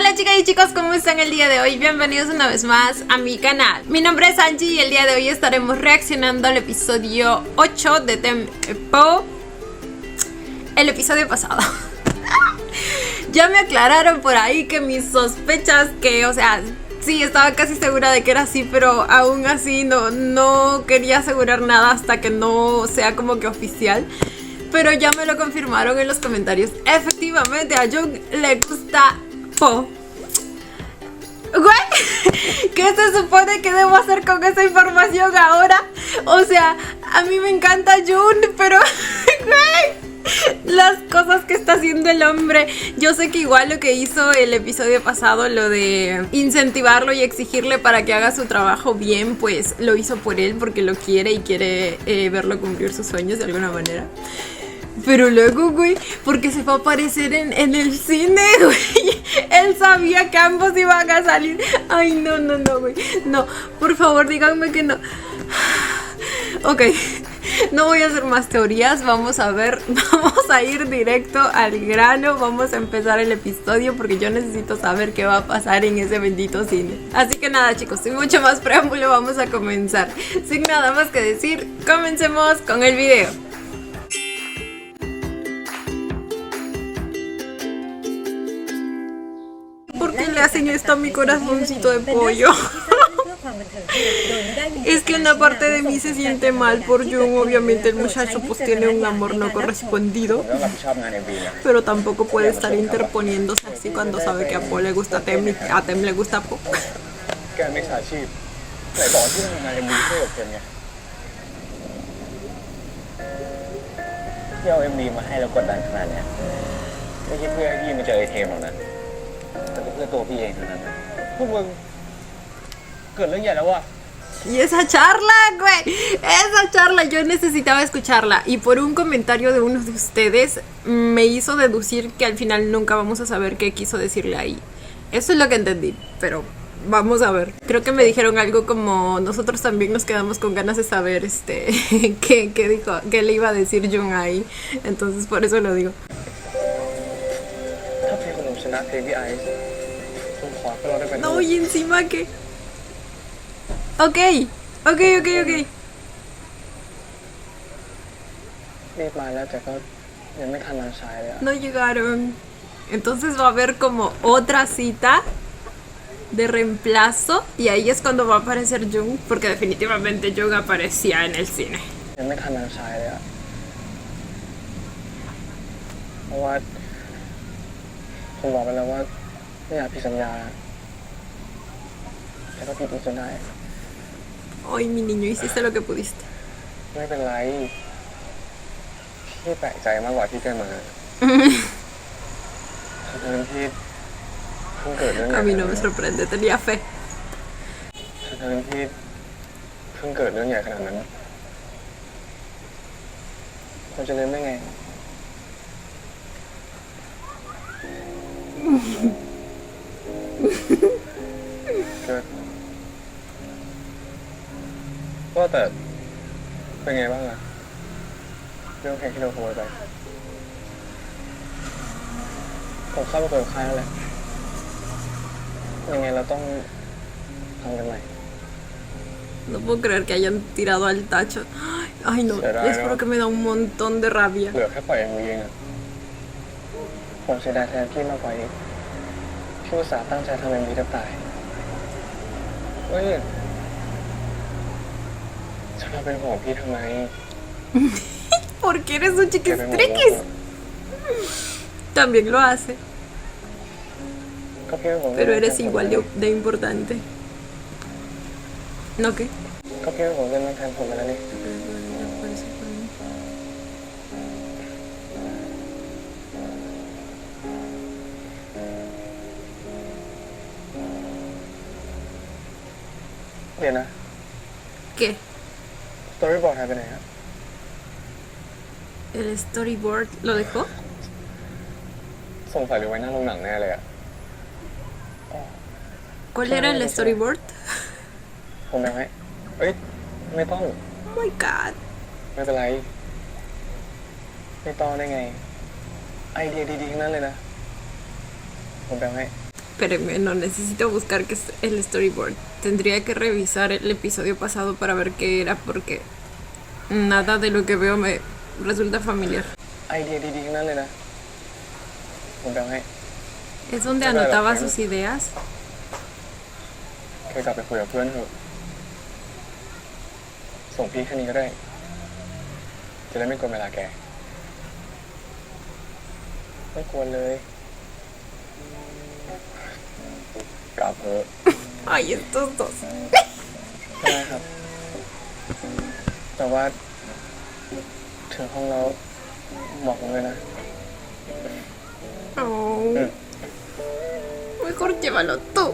Hola chicas y chicos, ¿cómo están el día de hoy? Bienvenidos una vez más a mi canal. Mi nombre es Angie y el día de hoy estaremos reaccionando al episodio 8 de Tempo. El episodio pasado. Ya me aclararon por ahí que mis sospechas que, o sea, sí, estaba casi segura de que era así, pero aún así no quería asegurar nada hasta que no sea como que oficial. Pero ya me lo confirmaron en los comentarios. Efectivamente, a Jung le gusta Po. ¿Qué? ¿Qué se supone que debo hacer con esa información ahora? O sea, a mí me encanta Jung, pero las cosas que está haciendo el hombre. Yo sé que igual lo que hizo el episodio pasado, lo de incentivarlo y exigirle para que haga su trabajo bien, pues lo hizo por él porque lo quiere y quiere verlo cumplir sus sueños de alguna manera. Pero luego, güey, porque se va a aparecer en el cine, güey. Él sabía que ambos iban a salir. Ay, no, güey. No, por favor, díganme que no. Ok, no voy a hacer más teorías. Vamos a ver, vamos a ir directo al grano. Vamos a empezar el episodio porque yo necesito saber qué va a pasar en ese bendito cine. Así que nada, chicos, sin mucho más preámbulo, vamos a comenzar. Sin nada más que decir, comencemos con el video. ¿Por qué le hacen esto a mi corazoncito de pollo? Es que una parte de mí se siente mal por Jung. Obviamente el muchacho pues tiene un amor no correspondido, pero tampoco puede estar interponiéndose así cuando sabe que a Po le gusta Tem y a Tem le gusta Po. ที่เอา MV มาให้เรากดดันขนาดเนี้ยไม่ใช่เพื่อให้พี่มาเจอไอเทมหรอกนะแต่ก็เพื่อตัวพี่เองเท่านั้นนะพวกมึงเกิดเรื่องใหญ่แล้วว่ะ Y esa charla, güey, esa charla yo necesitaba escucharla. Y por un comentario de uno de ustedes me hizo deducir que al final nunca vamos a saber qué quiso decirle ahí. Eso es lo que entendí, pero vamos a ver. Creo que me dijeron algo como nosotros también nos quedamos con ganas de saber qué dijo, qué le iba a decir Jung ahí. Entonces por eso lo digo. ถ้าเพลงของหนูชนะเพลงพี่ไอซ์ผมขอให้เราได้เป็น No, y encima que... Ok. รีบมาแล้วแต่ก็ยังไม่ทันมาใช้เลยอะ No llegaron. Entonces va a haber como otra cita de reemplazo y ahí es cuando va a aparecer Jung, porque definitivamente Jung aparecía en el cine. ยังไม่ทันมาใช้เลยอะเพราะว่าผมบอกไปแล้วว่าไม่อยากผิดสัญญาแต่ก็ผิดอีกจนได้ Ay, mi niño, hiciste lo que pudiste. ไม่เป็นไรพี่แปลกใจมากกว่าที่แกมาทั้งที่เพิ่งเกิดเรื่องใหญ่ A mí no me sorprende, tenía fe. ทั้งที่เพิ่งเกิดเรื่องใหญ่ขนาดนั้นเราจะเล่นได้ไงก็แต่เป็นไงบ้างอะเรื่องเพลงที่เราขโมยไปผมเข้าไปเปิดค่ายแล้วแหละยังไงเราต้องทำกันใหม่ No puedo creer que hayan tirado al tacho. Ay, no, les juro que me da un montón de rabia. เหลือแค่ปล่อยMVเองอะผมเสียดายแทนพี่มากกว่าอีกพี่อุตส่าห์ตั้งใจทำMVแทบตายเฮ้ยฉันมาเป็นห่วงพี่ทำไม Porque eres un chiquistriquis. También lo hace. ก็พี่เป็นห่วง Pero eres igual de importante. ¿No qué? ก็พี่เป็นห่วงเรื่องนั้นแทนผมไปแล้วนี่เดี๋ยวนะ ¿Qué? สตอรี่บอร์ดหายไปไหนฮะ ¿El storyboard lo dejó? สงสัยหรือไว้หน้าโรงหนังแน่เลยอะ ¿Cuál era el storyboard? ผมยังไงเอ้ยไม่ต้อง Oh my god. ไม่เป็นไรไม่ต้องได้ไงไอเดียดีๆทั้งนั้นเลยนะผมแบ่งให้ Espérenme, no necesito buscar que es el storyboard. Tendría que revisar el episodio pasado para ver qué era porque nada de lo que veo me resulta familiar. ไอเดียดีๆทั้งนั้นเลยนะผมแบ่งให้ ¿Es donde anotaba sus ideas? เคยกลับไปคุยกับเพื่อนเถอะส่งพี่แค่นี้ก็ได้จะได้ไม่กวนเวลาแกไม่กวนเลยกลับเถอะ Ay, estos dos. ได้ครับ แต่ว่าถึงห้องแล้วบอกผมเลยนะ Oh. Mejor llévalo tú.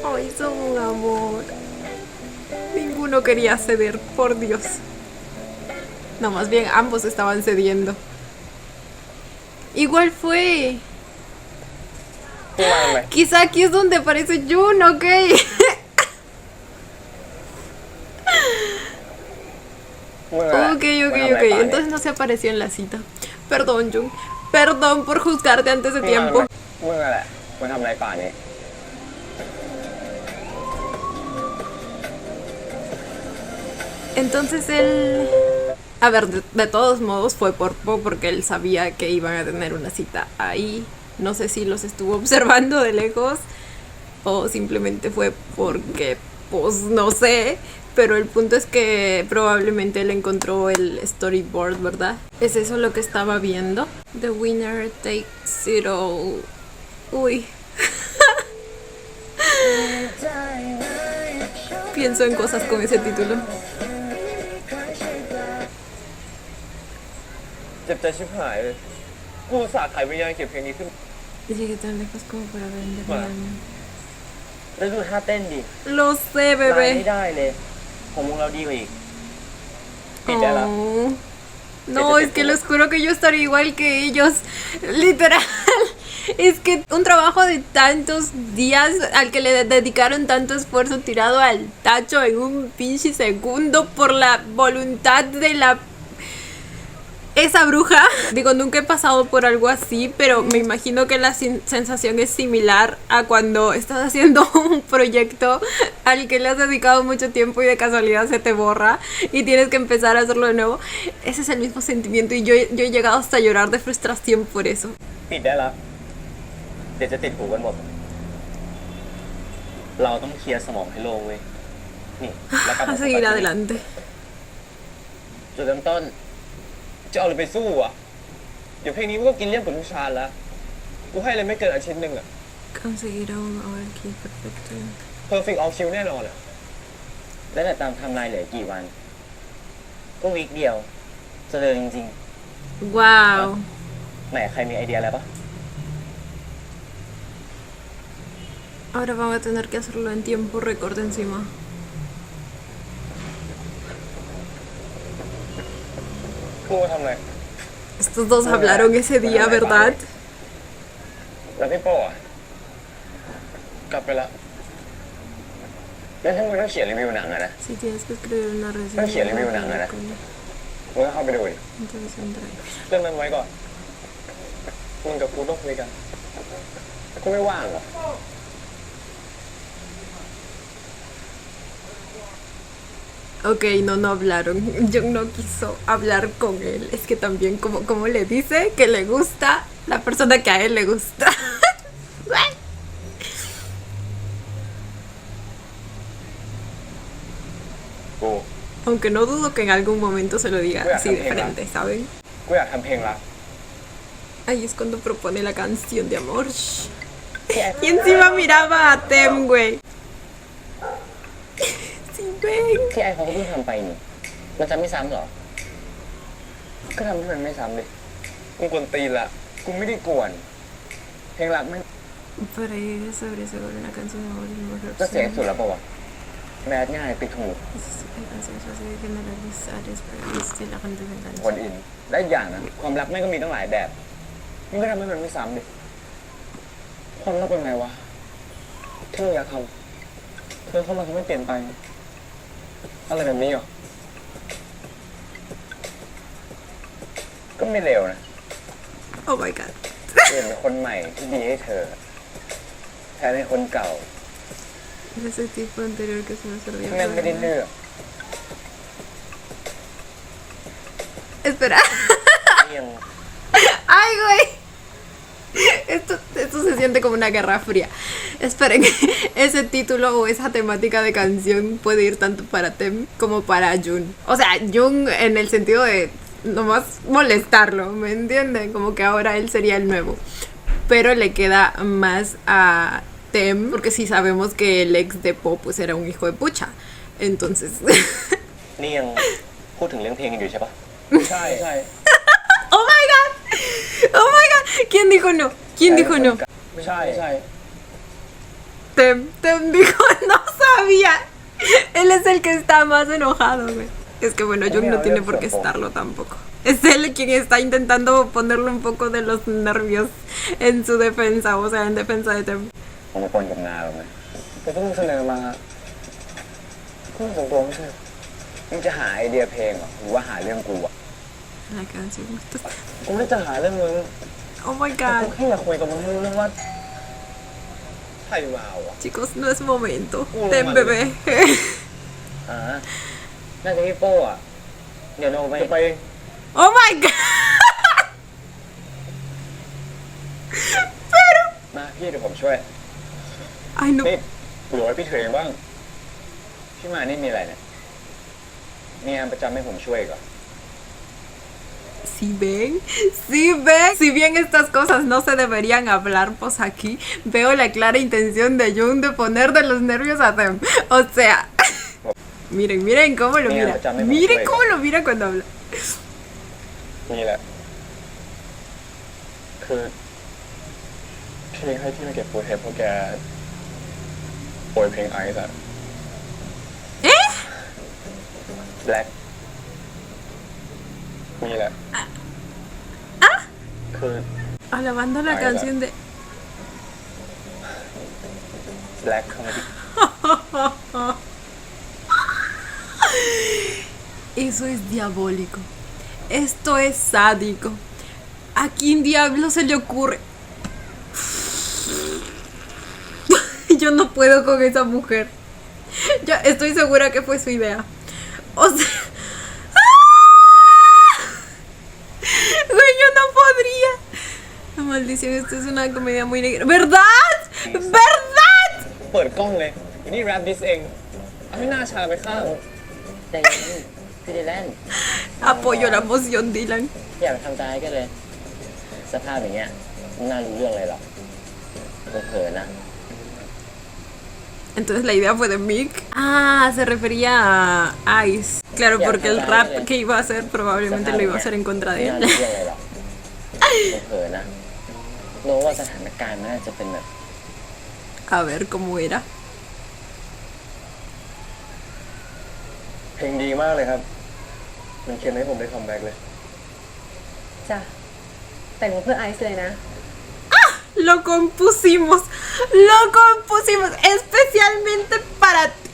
Ay, son un amor. Ninguno quería ceder, por Dios. No, más bien ambos estaban cediendo. Igual fue. พี่มาทำไม Quizá aquí es donde aparece Jun, ¿ok? มึงอะไร Ok, มา ok, ทำอะไร ok. ป่าน Entonces no se apareció en la cita. Perdón, Jun. Perdón por juzgarte antes de เนี่ย tiempo. มึงอะไรมาทำอะไรป่านนี้ Entonces él... A ver, de todos modos fue por Po porque él sabía que iban a tener una cita ahí. No sé si los estuvo observando de lejos o simplemente fue porque, pues no sé. Pero el punto es que probablemente él encontró el storyboard, ¿verdad? ¿Es eso lo que estaba viendo? The winner takes it all. Uy. Pienso en cosas con ese título. เจ็บใจชิบหายเลยกูอุตสาห์ไขวิญญาณเก็บเพลงนี้ขึ้น Llegué tan lejos como para aprender mi alma. แล้วดูท่าเต้นดิ Lo sé, ลายไม่ bebé. ได้เลยของมึงเราดีกว่าอีกปิดได้แล้ว Oh. No, es que les juro que yo estaría igual que ellos. Literal. Es que un trabajo de tantos días al que le dedicaron tanto esfuerzo tirado al tacho en un pinche segundo por la voluntad de la... Esa bruja. Digo, nunca he pasado por algo así, pero me imagino que la sensación es similar a cuando estás haciendo un proyecto al que le has dedicado mucho tiempo y de casualidad se te borra y tienes que empezar a hacerlo de nuevo. Ese es el mismo sentimiento y yo he llegado hasta a llorar de frustración por eso. ปิดได้แล้วเดี๋ยวจะติดหูกันหมดเราต้องเคลียร์สมองให้โล่งเว้ยนี่แล้วกลับ A มา seguir adelante. จุดเริ่มต้นจะเอาอะไรไปสู้อ่ะเดี๋ยวเพลงนี้มันก็กินเลี่ยมกับลูกชาแล้วกูให้เลยไม่เกินอาทิตย์หนึ่งอ่ะ Conseguir a un ahora aquí perfecto. perfect all kill แน่นอนอ่ะแล้วแต่ตามไทม์ไลน์เหลือกี่วันก็วีคเดียวจะเดินจริง Wow. ๆไหนใครมีไอเดียอะไรปะ Ahora vamos a tener que hacerlo en tiempo récord encima. กูทำอะไร Estos dos hablaron ese día, ¿verdad? แล้วพี่โป้อะกลับไปละแล้วถ้ามึงต้องเขียนรีวิวหนังอะนะ Si tienes que escribir una reseña. Pero si el review no gana. มึงก็เข้าไปดูดิ Entonces entra. เรื่องนั้นไว้ก่อนมึงกับกูต้องคุยกันกูไม่ว่างหรอ Ok, no hablaron. Jung no quiso hablar con él. Es que también, como le dice que le gusta la persona que a él le gusta. กู Aunque no dudo que en algún momento se lo diga así de frente, ¿saben? กูอยากทำเพลงรัก Ahí es cuando propone la canción de amor. Y encima miraba a Tem, güey. Sí, ven. ที่ไอเขาก็เพิ่งทำไปนี่มันจะไม่ซ้ำเหรอ ก็ทำให้มันไม่ซ้ำดิกูกวนตีนละกูไม่ได้กวน เพลงรักไม่ Para ir a sobre una canción de amor y mejor ก็เสียสุดแล้วป่าวะแมสง่ายปิดหู Hay canciones fáciles de generalizar, es para que la gente se คน enganche. อินและอีกอย่างนะความรักไม่ก็มีตั้งหลายแบบมึงก็ทำให้มันไม่ซ้ำดิความรักเป็นไงวะเธออยากทำเธอเข้ามาทำให้เปลี่ยนไปอะไรแบบนี้เหรอ ก็ไม่เร็วนะ Oh my god. เปลี่ยนเป็นคนใหม่ที่ดีให้เธอแทนเป็นคนเก่า Ese tipo anterior que se me servía. ที่แม่งไม่ได้เลือก Espera. ยัง Ay, güey. Esto se siente como una guerra fría. Esperen, ese título o esa temática de canción puede ir tanto para Tem como para Jun. O sea, Jun en el sentido de nomás molestarlo, ¿me entienden? Como que ahora él sería el nuevo. Pero le queda más a Tem, porque sí sabemos que el ex de Po pues era un hijo de pucha. Entonces... นี่ยังพูดถึงเรื่องเพลงกันอยู่ใช่ปะใช่ใช่ ¡Oh my god! ¡Oh my god! ¿Quién dijo no? ¿Quién dijo no? ใช่ใช่ Tem dijo no sabía. Él es el que está más enojado, güey. Es que bueno, Jung no tiene por qué estarlo tampoco. Es él quien está intentando ponerle un poco de los nervios en su defensa, o sea, en defensa de Tem. ผมมาปนกับนาหรอไหมแต่ก็มึงเสนอมาก็มึงส่งตัวไม่ใช่มึงจะหาไอเดียเพลงเหรอหรือว่าหาเรื่องกูอะ La canción. กูไม่ได้จะหาเรื่องมึง Oh my กู god. แค่อยากคุยกับมึงให้รู้เรื่องว่าใครมาวะ Chicos, no es momento. Tem, bebé. น่าจะพี่โป้อะเดี๋ยวโนไปจะไปเอง Oh my god. มาพี่เดี๋ยวผมช่วย Ay, no. นี่เหลือไว้พี่เถยเองบ้างพี่มานี่มีอะไรเนี่ยมีงานประจำให้ผมช่วยก่อน Si ven, si ven. Si bien estas cosas no se deberían hablar pues aquí, veo la clara intención de Jung de poner de los nervios a Tem. O sea, miren cómo lo mira. Miren cómo lo mira cuando habla. นี่แหละคือพี่ให้ที่มาเก็บฟูลเทปเพราะแกโปรยเพลงไอซ์อะ ¿Eh? Black นี่แหละคือ Alabando la canción de... Black Comedy Eso es diabólico. Esto es sádico. ¿A quién diablo se le ocurre? Yo no puedo con esa mujer. Yo estoy segura que fue su idea. O sea... Güey, yo no podría. La maldición, esto es una comedia muy negra. ¿Verdad? ¿Verdad? เปิดกล้องเลยอันนี้แรปดิสเองเอาให้หน้าชาไปข้าง แต่พี่ดีแลนด์ Apoyo la moción, Dylan. อย่าไปทำใจกันเลย สภาพอย่างเงี้ยไม่น่ารู้เรื่องอะไรหรอกเผลอๆนะ Entonces la idea fue de Mick. Ah, se refería a Ice. Claro, porque el rap que iba a hacer probablemente lo iba a hacer en contra de ไม่น่า él. รู้เรื่องอะไรหรอกเผลอๆนะรู้ว่าสถานการณ์มันน่าจะเป็นแบบ A ver cómo era. เพลงดีมากเลยครับมันเขียนให้ผมได้คัมแบ็กเลย จ้ะแต่งมาเพื่อไอซ์เลยนะ Lo compusimos. Lo compusimos especialmente para ti.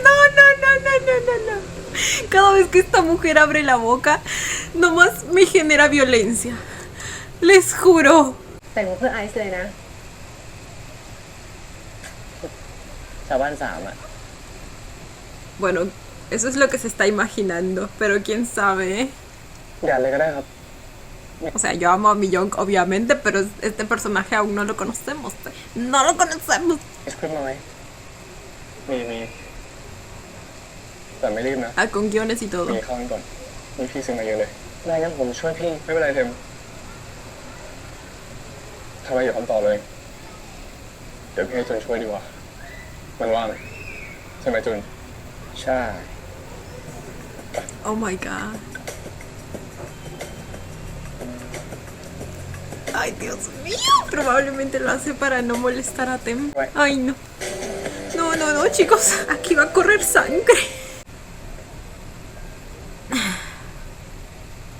No, no, no, no, no, no, no. Cada vez que esta mujer abre la boca, nomás me genera violencia. Les juro. แต่งมาเพื่อไอซ์เลยนะ ชาวบ้านสามอ่ะ Bueno, eso es lo que se está imaginando, pero quién sabe, ¿eh? อย่าเลยก็ได้ครับ O sea, yo amo a Mi Young, obviamente, pero este personaje aún no lo conocemos. No lo conocemos. มีสคริปต์มาไหมมีแต่ไม่รีบนะ Ah, con guiones y todo. มีเข้ากันก่อนมีพี่ซื้อมาเยอะเลยได้งั้นผมช่วยพี่ไม่เป็นไรเทมทำไมอย่าทำต่อเลย เดี๋ยวพี่ให้จุนช่วยดีกว่ามันว่างใช่ไหมจุนใช่ Oh my god. Ay, Dios mío. Probablemente lo hace para no molestar a Tem. Ay, no. No, no, no, chicos. Aquí va a correr sangre.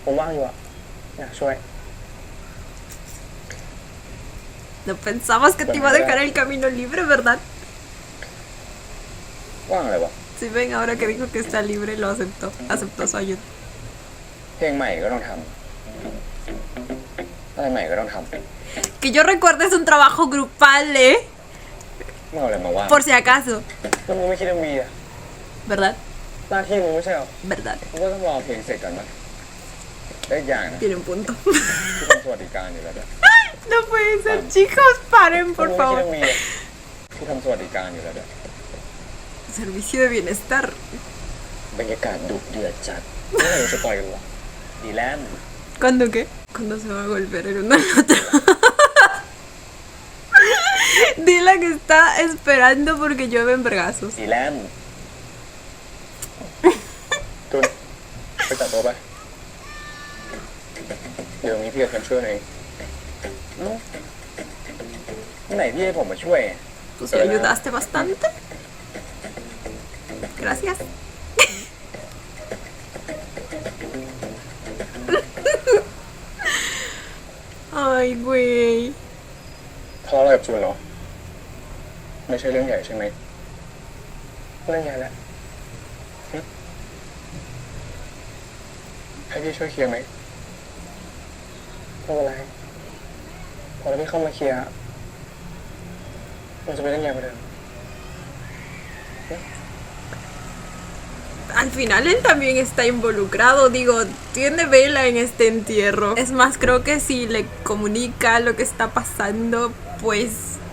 ผมว่างอยู่อ่ะอยากช่วย No pensabas que te iba a dejar el camino libre, ¿verdad? ว่างอะไรวะ Si ven, ahora que dijo que está libre, lo aceptó. Aceptó su ayuda. เพลงใหม่ก็ต้องทำอะไรใหม่ก็ต้องทำ Que yo recuerde es un trabajo grupal, ¿eh? มึงเอาอะไรมาว่า Por si acaso. แล้วมึงไม่คิดว่ามีอะ ¿Verdad? หน้าที่มึงไม่ใช่เหรอ ¿Verdad? มึงก็ต้องรอเพลงเสร็จก่อนมั้ยแล้วอีกอย่างนะ Tiene un punto. ที่ทำสวัสดิการอยู่แล้วด้วย No puede ser, chicos, paren, มึง por ไม่คิด favor. ว่ามีอะที่ทำสวัสดิการอยู่แล้วด้วย Servicio de bienestar. บรรยากาศดุเดือดจัด เมื่อไหร่มึงจะปล่อยกันวะดีแลนด์ ¿Cuándo qué? Cuando se va a golpear el uno al otro. Dile que está esperando porque llueven vergazos. ดีแลนด์ตุนไปตัดตัวไป เดี๋ยวมีพี่กับแคมช่วยเองเอ้าเมื่อไหนพี่ให้ผมมาช่วย Pues me ayudaste bastante. Gracias. Ay, güey. ทะเลาะอะไรกับจูนเหรอ ไม่ใช่เรื่องใหญ่ใช่ไหมเรื่องใหญ่แหละหึให้พี่ช่วยเคลียร์ไหมไม่เป็นไรพอเราพี่เข้ามาเคลียร์มันจะเป็นเรื่องใหญ่กว่าเดิม Al final él también está involucrado, digo, tiene vela en este entierro. Es más, creo que si le comunica lo que está pasando, pues,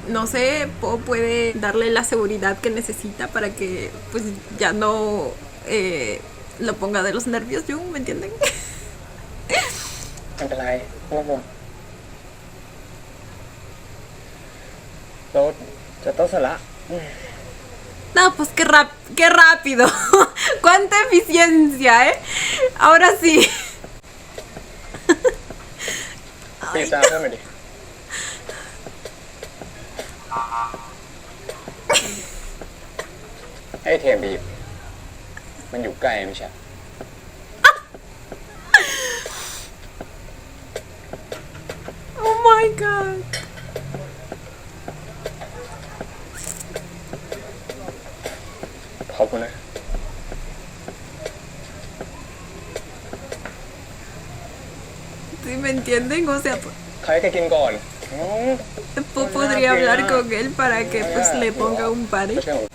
no sé, puede darle la seguridad que necesita para que, pues, ya no lo ponga de los nervios, Jung, ¿me entienden? ไม่เป็นไรไม่ต้องห่วงเราจะต้องสละ No, pues qué rápido. Cuánta eficiencia, ¿eh? Ahora sí. ปีตาเพิ่มไปดิให้เทมบีบมันอยู่ใกล้ไม่ใช่ Oh my god. ขอบคุณนะ ¿Sí me entienden? O sea, ใครจะกินก่อนอืม podría hablar con él para que pues le ponga un ไม่ pare. ใช่ของ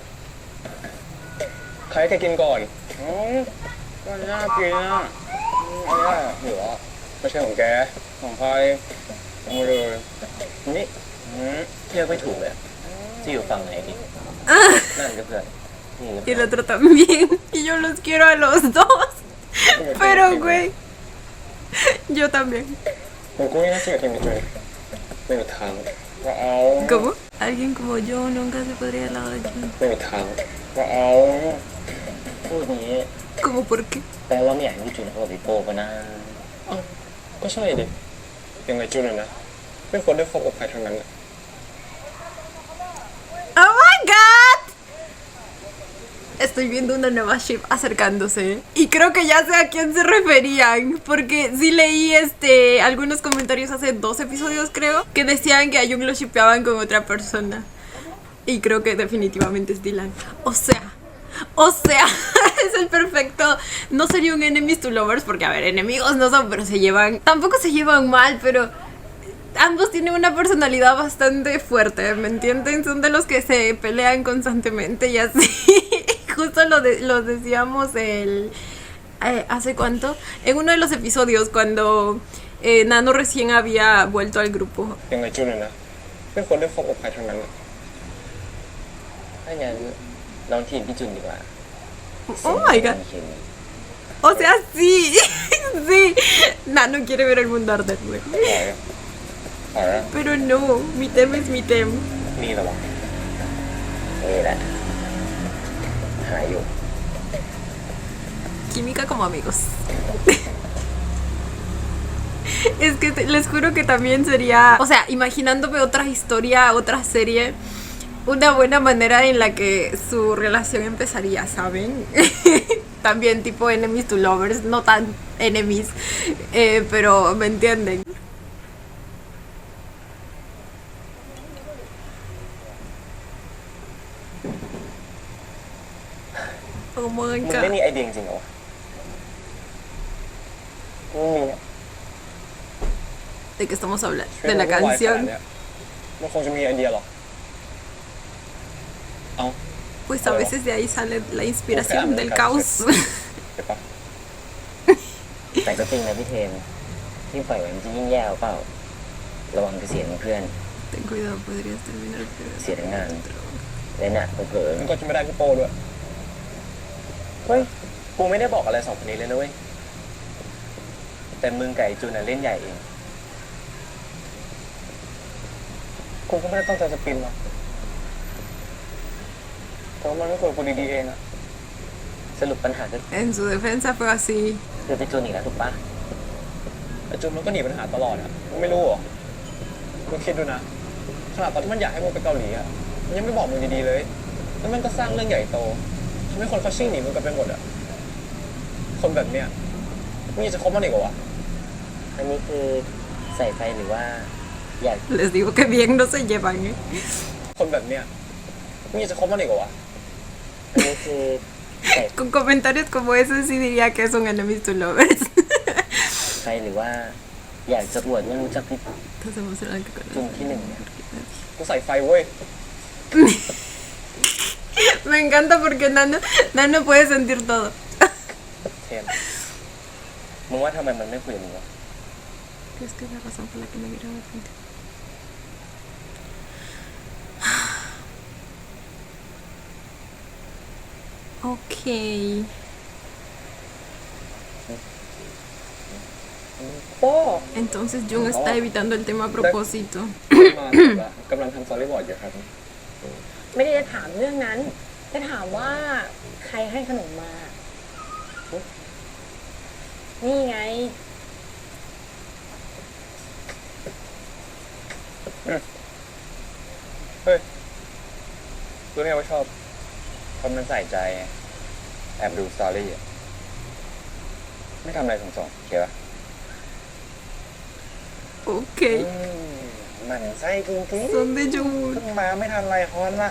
ใครจะกินก่อนอืมก็น่ากินอ่ะอันนี้เหลือไม่ใช่ของแกของใครเอามาเลยนี่อืม เลือกไม่ถูกเลยจะอยู่ฝั่งไหนดีนั่นก็เพื่อนนี่ก็ Y เพื่ el อน otro también. Y yo los quiero a los dos. Pero, güey. Yo también. ผมกูนี่น่าเชื่อทีมนี้เลยไม่มีทางก็เอา ¿Cómo? Alguien como yo nunca se podría al lado de ti. ไม่มีทางก็เอา พูดนี้ ¿Cómo por qué? แปลว่าไม่อยากให้จุนเขากับพี่โป้ก็นะ เอ้าก็ใช่ดิยังไงจุนน่ะนะไม่ควรได้คบกับใครทั้งนั้นน่ะ ¡Oh my god! Estoy viendo una nueva ship acercándose. Y creo que ya sé a quién se referían. Porque sí leí algunos comentarios hace 2 episodios, creo, que decían que a Jung lo shippeaban con otra persona. Y creo que definitivamente es Dylan. O sea, es el perfecto. No sería un enemies to lovers, porque a ver, enemigos no son, pero se llevan. Tampoco se llevan mal, pero ambos tienen una personalidad bastante fuerte, ¿me entienden? Son de los que se pelean constantemente y así. Justo lo decíamos ¿hace cuánto? En uno de los episodios cuando Nano recién había vuelto al grupo. ยังไงจุนน่ะนะไม่ควรได้คบกับใครทั้งนั้นน่ะ ถ้างั้นลองทีมพี่จุนดีกว่า Oh my god. เคมี O sea, sí. Sí. Nano quiere ver el mundo arder, güey. ปล่อยอ่ะปล่อยอ่ะ Pero no, mi tem es mi tem. มีเหรอวะ นี่แหละหาอยู่ Química como amigos. Es que les juro que también sería, o sea, imaginándome otra historia, otra serie, una buena manera en la que su relación empezaría, ¿saben? También tipo enemies to lovers, no tan enemies, pero me entienden. Oh my มึงไม่ god. มีไอเดียจริงเหรอวะกูมีอะ ¿De qué estamos hablando? ช่วย De la มึงไม่ไหวขนาด canción. เนี้ยมันคงจะมีไอเดียหรอกเอา Pues a veces de ahí sale la inspiración del caos. เดี๋ยวปะ แต่ก็จริงนะพี่เทมที่ปล่อยไว้มันจะยิ่งแย่เปล่า ระวังจะเสียทั้งเพื่อน Ten cuidado, podrías terminar peor. เสียทั้งงานและน่ะเผลอ มันก็จะไม่ได้พี่โปด้วยเฮ้ยกูไม่ได้บอกอะไรสองคนนี้เลยนะเว้ยแต่มึงกับไอ้จูนน่ะเล่นใหญ่เองกูก็ไม่ได้ตั้งใจจะปีนหรอกแต่ว่ามันไม่ควรกูดีๆเองอะ ๆสรุปปัญหาก็ En su defensa fue así. คือไปจูนอีกแล้วถูกปะ ไอ้จูนมันก็หนีปัญหาตลอดอะมึงไม่รู้เหรอมึงคิดดูนะขนาดตอนที่มันอยากให้มึงไปเกาหลีอะมันยังไม่บอกมึงดีๆเลยแล้วมันก็สร้างเรื่องใหญ่โตทำให้คนเขาชิ่งหนีมึงกันไปหมดอะคนแบบเนี้ยมึงยังจะคบมันอีกเหรอวะ อันนี้คือใส่ไฟหรือว่าอยาก Les digo que bien no se llevan, ¿eh? คนแบบเนี้ยมึงยังจะคบมันอีกเหรอวะ อันนี้คือใส่ Con comentarios como ese sí diría que son enemies to lovers. ไฟหรือว่าอยากจะอวดว่ารู้จักพี่ Estás emocionada que จุน con ที่หนึ่งเนี่ย กูใส่ไฟเว้ย Me encanta porque Nano puede sentir todo. เทมมึงว่าทำไมมันไม่คุยกับมึงวะ ¿Crees que es la razón por la que no quiero hablar contigo? Ok. โป้ Entonces Jung está evitando el tema a propósito. มาถูกละกำลังทำซอรี่บอร์ดอยู่ครับ ไม่ได้จะถามเรื่องนั้น จะถามว่าใครให้ขนมมา นี่ไง เฮ้ยรู้ไงว่าชอบคนมันใส่ใจแอบดูสตอรี่อะไม่ทำอะไรส่งๆโอเคปะ Ok. หมันไส้จริง Son de ๆ Jung. เพิ่งมาไม่ทันไรฮอนละ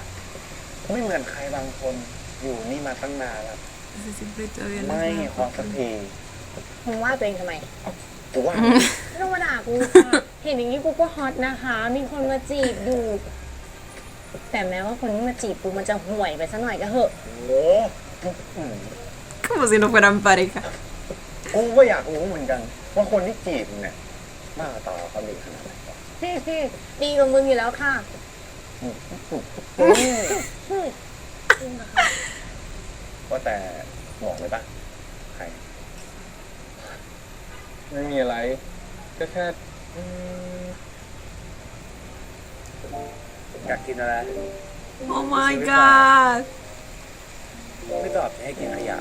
ไม่เหมือนใครบางคนอยู่นี่มาตั้งนานแล้ว Ese siempre todavía no ไม่ es ฮอตสักที มึงว่าตัวเองทำไม กูว่า ไม่ต้องมาด่ากูค่ะ เห็นอย่างนี้กูก็ฮอตนะคะ มีคนมาจีบอยู่ แต่แม้ว่าคนที่มาจีบกูมันจะห่วยไปซะหน่อยก็เหอะ โอ้ Como si no fueran pareja. กูก็อยากรู้เหมือนกัน ว่าคนที่จีบมึงเนี่ยหน้าตาเขาดีขนาดไหนวะ ดีกว่ามึงอยู่แล้วค่ะ ว่าแต่บอกเลยปะใคร ไม่มีอะไร ก็แค่อยากกินอะไร Oh my god. ไม่ตอบจะให้กินขยะ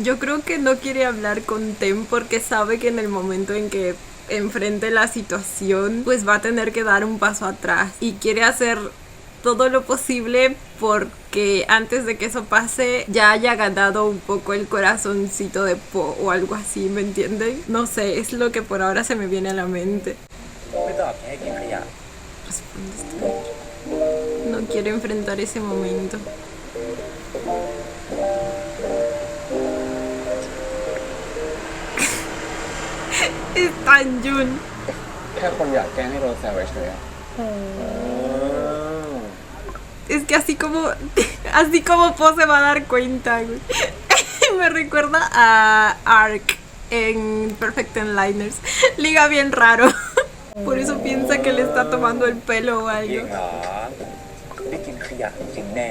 Yo creo que no quiere hablar con Tem porque sabe que en el momento en que enfrente la situación, pues va a tener que dar un paso atrás y quiere hacer todo lo posible porque antes de que eso pase ya haya ganado un poco el corazoncito de Po o algo así, ¿me entienden? No sé, es lo que por ahora se me viene a la mente. ไม่ตอบจะให้กินขยะ Responde esto. No quiere enfrentar ese momento. Es tan Jun. แค่คนอยากแกล้งให้โดนแซวเฉยๆอะ Es que así como Po se va a dar cuenta, güey. Me recuerda a Ark en Perfect Enliners. Liga bien raro. Por eso piensa que le está tomando el pelo o จริง algo. เหรอได้กินขยะจริงแน่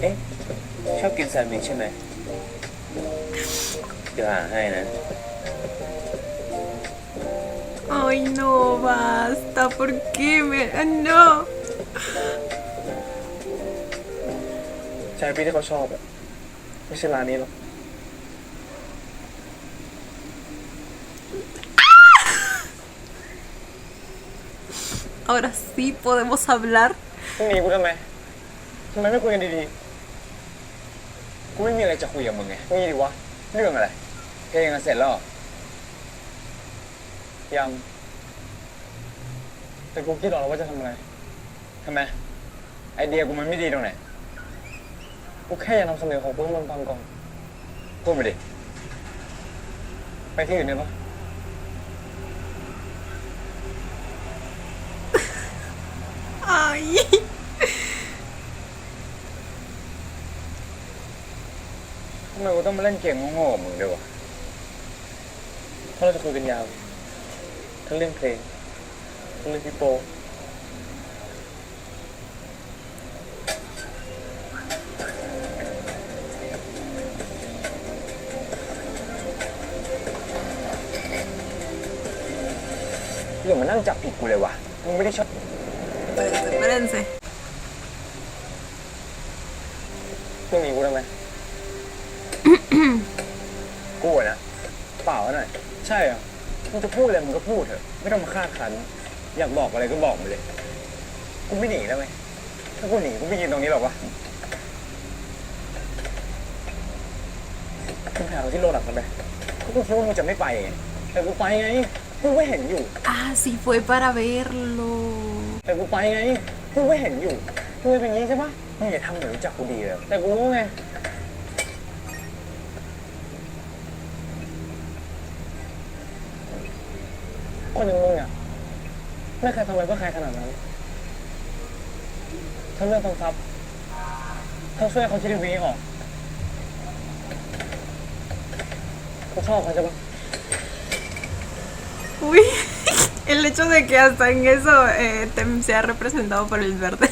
เอ๊ะ ชอบกินแซนด์วิชใช่ไหมเดี๋ยวหาให้นะ Ay, no, basta. ¿Por qué me.? No. ใช่พี่ที่เขาชอบอะไม่ใช่ร้านนี้หรอก Ahora sí podemos hablar. พรุ่งนี้กูทำไมไม่คุยกันดีๆ กูไม่มีอะไรจะคุยกับมึงไงนี่ดีวะ เรื่องอะไร เพลงอะเสร็จแล้วเหรอยัง แต่กูคิดออกแล้วว่าจะทำอะไร ทำไม ไอเดียกูมันไม่ดีตรงไหน กูแค่อยากนำเสนอของกูให้มึงฟังก่อนพูดมาดิไปที่อื่นได้ปะ Ay. ทำไมกูต้องมาเล่นเกมโง่ๆกับมึงด้วยวะเพราะเราจะคุยกันยาวทั้งเรื่องเพลงทั้งเรื่องพี่โปอย่ามานั่งจับผิดกูเลยวะมึงไม่ได้ชอบ Espérense. เรื่องนี้กูทำไม กูอะนะเปล่าหน่อยใช่เหรอมึงจะพูดอะไรมึงก็พูดเถอะไม่ต้องมาคาดคั้นอยากบอกอะไรก็บอกมาเลยกูไม่หนีได้ไหมถ้ากูหนีกูไม่ยืนตรงนี้หรอกวะมึงหาที่โลดักกันไปกูคิดว่ามึงจะไม่ไปไงแต่กูไปไงกูไม่เห็นอยู่ Ah, sí fue para verlo. แต่กูไปไงกูไม่เห็นอยู่กูเป็นอย่างนี้ใช่ปะมึงอย่าทำเหมือนรู้จักกูดีเลยแต่กูรู้ไงคนอย่างมึงอ่ะไม่เคยทำอะไรเพื่อใครขนาดนั้นทั้งเรื่องทางทรัพย์ทั้งช่วยเขาชีวิตนี้ออกกูชอบเขาใช่ปะ Uy, el hecho de que hasta en eso Tem sea representado por el verde.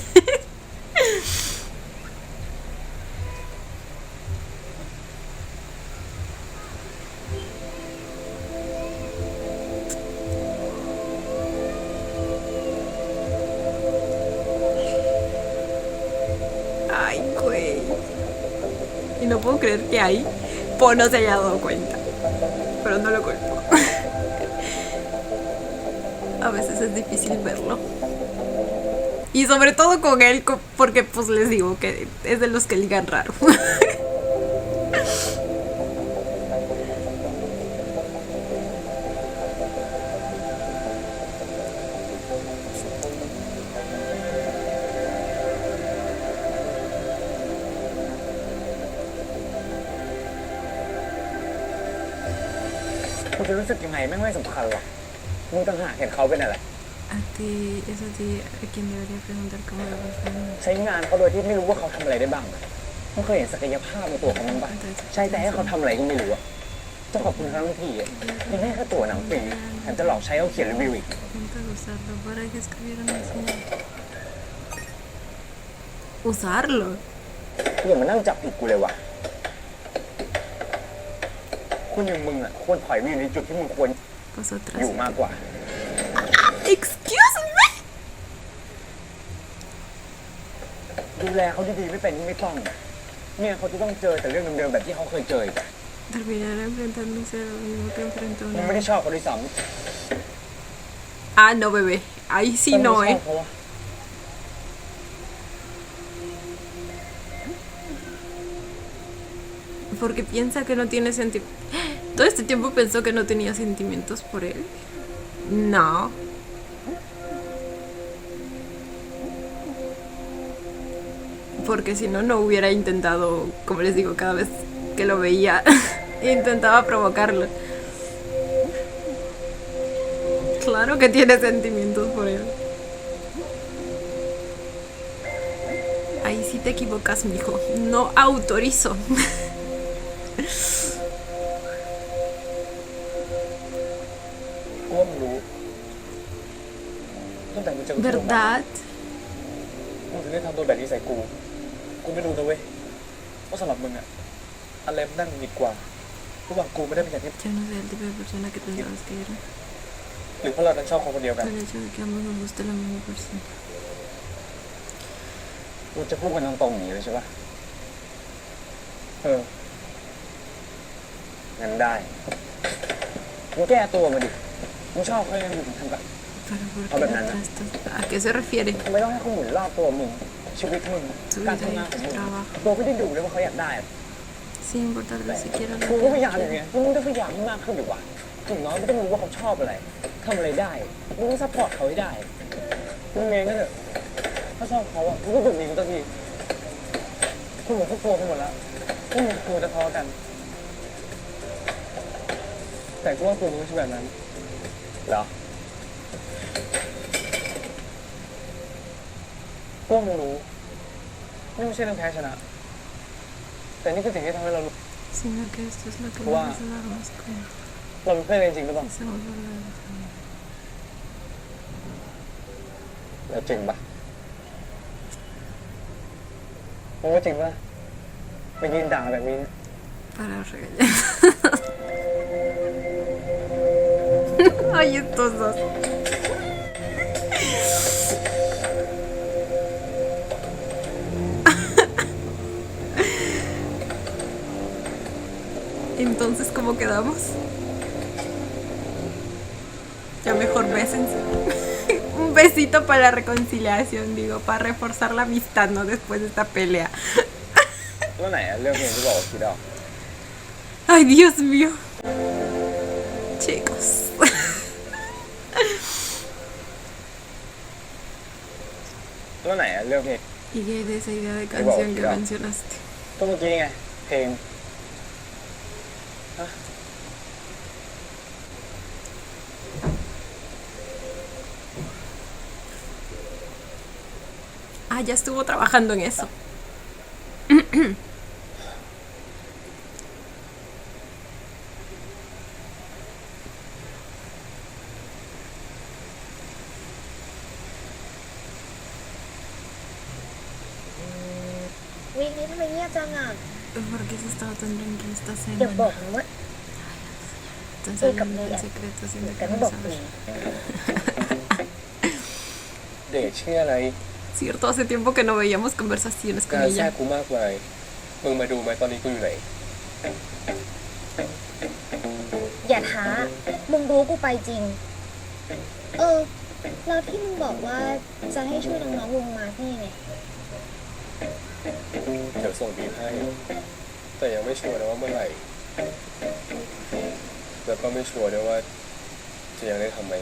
Ay, güey. Y no puedo creer que ahí Po no se haya dado cuenta. Pero no lo culpo. A veces es difícil verlo. Y sobre todo con él, porque pues les digo que es de los que ligan raro. Porque no sé qué me voy a desempujarlo. Muy tan hard, queเขาเป็นอะไร A ti, es a ti a quien debería preguntar cómo lo vas a hacer. ใช้งานเขาโดยที่ไม่รู้ว่าเขาทำอะไรได้บ้างมึงเคยเห็นศักยภาพในตัวของมันบ้างใช่แต่ให้เขาทำอะไรก็ไม่รู้อะจะขอบคุณทั้งที่ยังให้แค่ตัวหนังฟรีแถมจะหลอกใช้เขาเขียนรีวิวอีก Intenta usarlo para que escribieran así. ¿Usarlo? อย่ามานั่งจับผิดกูเลยวะคุณอย่างมึงอะควรถอยไปอยู่ในจุดที่มึงควร Pues otra อยู่ vez. มากกว่า Excuse me. ดูแลเขาดีๆไม่เป็นไม่ต้องเนี่ยเขาจะต้องเจอแต่เรื่องเดิมๆแบบที่เขาเคยเจออีก Terminará enfrentándose a lo mismo que enfrentó มึง una ไม่ได้ vez. ชอบเขาด้วยซ้ Ah, no, bebé. Ahí ำ sí แต่มึ no, งชอบ ¿eh? เขาอะ Porque piensa que no tiene sentimientos. Todo este tiempo pensó que no tenía sentimientos por él. No. Porque si no, no hubiera intentado, como les digo, cada vez que lo veía, intentaba provocarlo. Claro que tiene sentimientos por él. Ahí sí te equivocas, mijo. No autorizo. กูว่ามึงรู้ตั้งแต่มึงเจอกูที่โรงพยาบาล ¿Verdad? มึงถึงได้ทำตัวแบบนี้ใส่กูไม่รู้นะเว้ยว่าสำหรับมึงอะอะไรมันนั่นดีกว่าระหว่างกูไม่ได้เป็นอย่างที่ Yo no soy el tipo de persona que pensabas que era. หรือเพราะเรานั้นชอบคนคนเดียวกัน Por el hecho de que ambos nos guste la misma persona. กูจะพูดกันตรงๆอย่างนี้เลยใช่ปะงั้นได้มึงแก้ตัวมาดิมึงชอบเขายังไงมึงทำกับ Pero ¿por A ver, qué Nana. ¿A qué se refiere? ทำไมต้องให้เขาหมุนรอบตัวมึงชีวิตมึง Tu การ vida ทำงาน y ของ tu มึง trabajo. ตัวไม่ได้ดูเลยว่าเขาอยากได้อะ Sin importarle siquiera กู lo ก็ que พยายามอย่าง quiere. เงี้ยมึงต้องพยายามให้มากขึ้นดีกว่าถึงน้อยไม่ต้องรู้ว่าเขาชอบอะไรทำอะไรได้มึงต้องซัพพอร์ตเขาให้ได้มึงเองก็เถอะถ้าชอบเขาอะมึงก็แบบนี้กูสักที คุณหมดทุกตัวไปหมดแล้วนี่มันตัวจะทะเลาะกัน แต่กูว่าตัวมึงไม่ใช่แบบนั้น เหรอ พวกมึงรู้นี่ไม่ใช่เรื่องแพ้ชนะ แต่นี่คือสิ่งที่ทำให้เรารู้ Sino que esto es lo que Guau. vamos a darnos cuenta. เราเป็นเพื่อนกันจริงหรือเปล่า Se vuelve verdad. แล้วจริงปะมึงว่าจริงปะไปยืนด่าแบบนี้ Para regañar. Ay, estos dos. Entonces, ¿cómo quedamos? Ya mejor bésense. Un besito para la reconciliación, digo, para reforzar la amistad, ¿no? Después de esta pelea. แล้วไหนอะเรื่องเพลงที่บอกว่าคิดเอา Ay, Dios mío. Chicos. แล้วไหนอะเรื่องเพลง ¿Y qué hay de esa idea de canción que Claro. mencionaste? ก็เมื่อกี้ไงเพลง Ah, ya estuvo trabajando en eso. วีคนี้ทำไมเงียบจังอ่ะ ¿Por qué se estaba tan tranquila esta อย่าบอก semana? นะว่า Están Sí, saliendo Camila. en secreto sin แต่ไม่บอก dejarme วี saber. เด็กเชื่ออะไร Cierto, hace tiempo que no veíamos conversaciones กา con รแทรก ella. กูมากไปมึงมาดูไหมตอนนี้กูอยู่ไหน อย่าท้า มึงรู้กูไปจริง แล้วที่มึงบอกว่าจะให้ช่วยน้องๆวงมาพี่เนี่ย เดี๋ยวส่งบีบให้ แต่ยังไม่ชัวร์นะว่าเมื่อไหร่ แล้วก็ไม่ชัวร์ด้วยว่าจะยังได้ทำไหม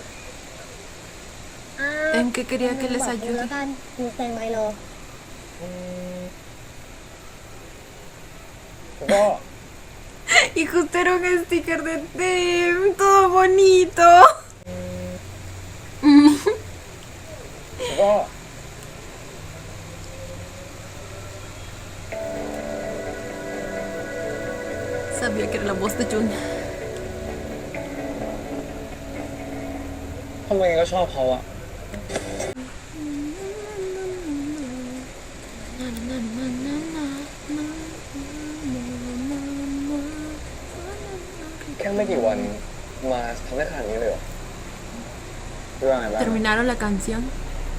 ¿En qué quería que les บอกกูแล้ ayude? วกันกูแซงไว้รอ ก็ Y justo era un sticker de Tem, todo bonito. ก็ Sabía que era la voz de Jun. ทำไมก็ชอบเขาอะแค่ไม่กี่วันมาทำได้ขนาดนี้เลยเหรอเรื่องอะไรบ้าง Terminaron la canción.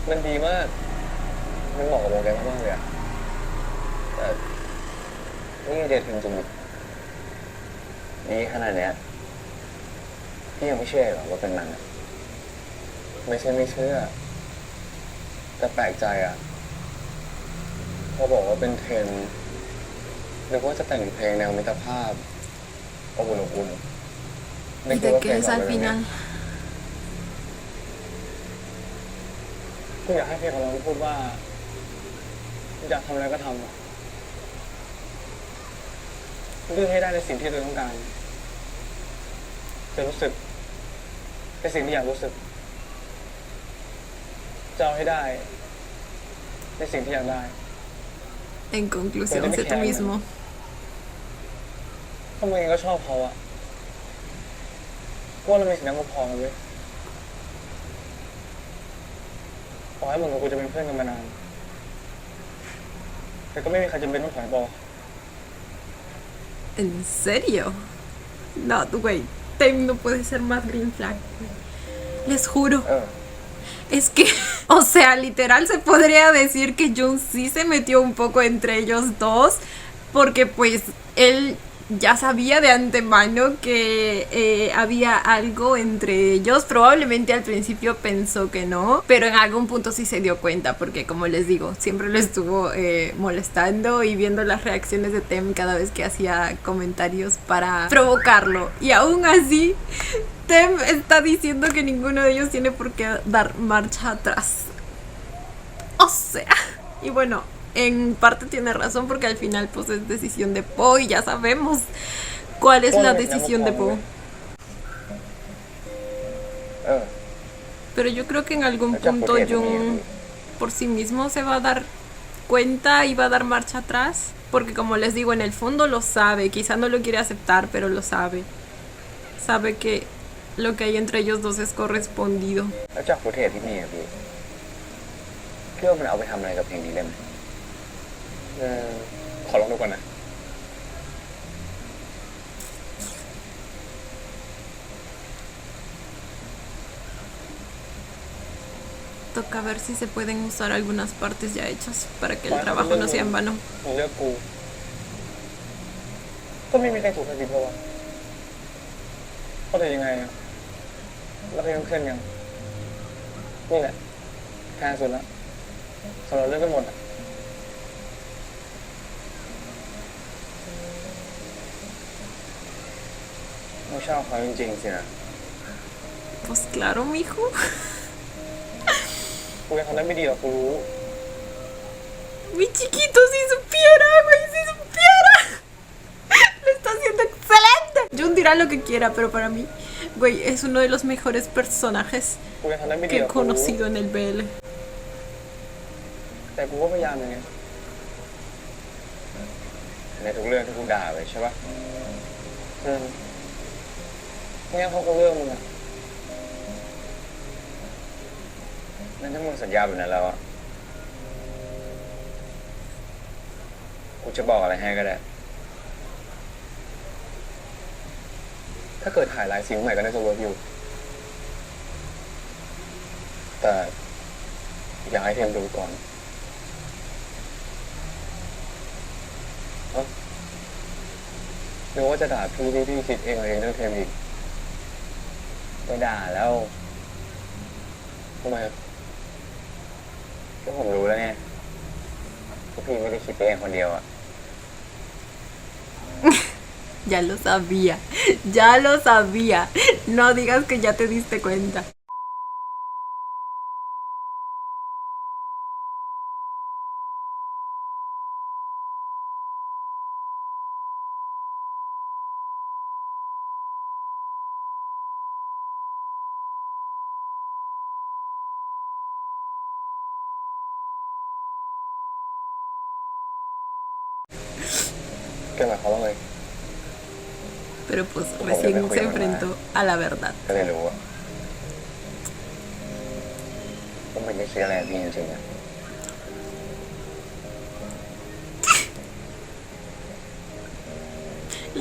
มันดีมาก มันเหมาะกับวงแกมากๆเลยอะแต่นี่เดทถึงจริงดีขนาดเนี้ยพี่ยังไม่เชื่อหรอว่าเป็นมันอะไม่ใช่ไม่เชื่อ แต่แปลกใจอะพอบอกว่าเป็นเทรนนึกว่าจะแต่งเพลงแนวมิตรภาพอบอุ่นอบอุ่น ¿Y de qué es al final? กูอยากให้เพลงของเราพูดว่าอยากทำอะไรก็ทำอะเลือกให้ได้ในสิ่งที่ตัวต้องการจะรู้สึกในสิ่งที่อยากรู้สึกจะเอาให้ได้ในสิ่งที่อยากได้ En conclusión, sé tú mismo. ทำไมก็ชอบเขาอะว่าเรามีสิ่งนั้นก็พอแล้วเว้ยขอให้มึงกับกูจะเป็นเพื่อนกันมานานแต่ก็ไม่มีใครจำเป็นต้องถอยบอก ¿En serio? No, güey. Tem no puede ser más green flag. Les juro. เออ Es que, o sea, literal se podría decir que Jun sí se metió un poco entre ellos dos, porque pues él ya sabía de antemano que había algo entre ellos. Probablemente al principio pensó que no, pero en algún punto sí se dio cuenta, porque como les digo, siempre lo estuvo molestando y viendo las reacciones de Tem cada vez que hacía comentarios para provocarlo. Y aún así, Tem está diciendo que ninguno de ellos tiene por qué dar marcha atrás. O sea, y bueno, en parte tiene razón porque al final pues es decisión de Poe y ya sabemos cuál es la decisión de Poe. เออ Pero yo creo que en algún Echa punto por Jung bien. por sí mismo se va a dar cuenta y va a dar marcha atrás. Porque como les digo, en el fondo lo sabe. Quizá no lo quiere aceptar, pero lo sabe. Sabe que lo que hay entre ellos dos es correspondido. แล้วจากฟุตเทจที่มีอะพี่คิดว่ามันเอาไปทำอะไรกับเพลงนี้ได้ไหมขอลองดูก่อนนะ Toca ver si se pueden usar algunas partes ya hechas para que el trabajo no sea en vano. มึงเลือกกู ก็ไม่มีใครถูกใครผิดเพราะว่าเขาจะยังไงอะแล้วเพลงเส้นยังนี่แหละแพงสุดแล้วสำหรับเรื่องกันหมดอะไม่ชอบเขาจริงๆสินะ Pues claro, mijo. กูยังทำได้ไม่ดีหรอกกูรู้ Mi chiquito, si supiera, güey, si supiera. Lo está haciendo excelente. Jun dirá lo que quiera, pero para mí, güey, es uno de los mejores personajes กูยังทำได้ไม่ดี que หร he อกกูรู้ conocido en el BL. แต่กูก็พยายามอย่างเงี้ยในทุกเรื่องที่กูด่าไปใช่ปะกูยังเขาก็เรื่องมึงอะนั่นถ้ามึงสัญญาแบบนั้นแล้วอะกูจะบอกอะไรให้ก็ได้ ถ้าเกิดถ่ายไลฟ์ซิงค์ใหม่ก็น่าจะเวิร์กอยู่ แต่อยากให้เทมดูก่อนหรือว่าจะด่าพี่ที่พี่คิดเองเรื่องเทมอีก ไปด่าแล้ว ทำไมอะ ก็ผมรู้แล้วไงว่าพี่ไม่ได้คิดไปเองคนเดียวอะ Ya lo sabía, ya lo sabía. No digas que ya te diste cuenta. ¿Qué mejor lo ves? Pero pues recién se enfrentó a la verdad. ก็เลยรู้อะ ผมไม่ได้คิดอะไรกับพี่จริงๆอะ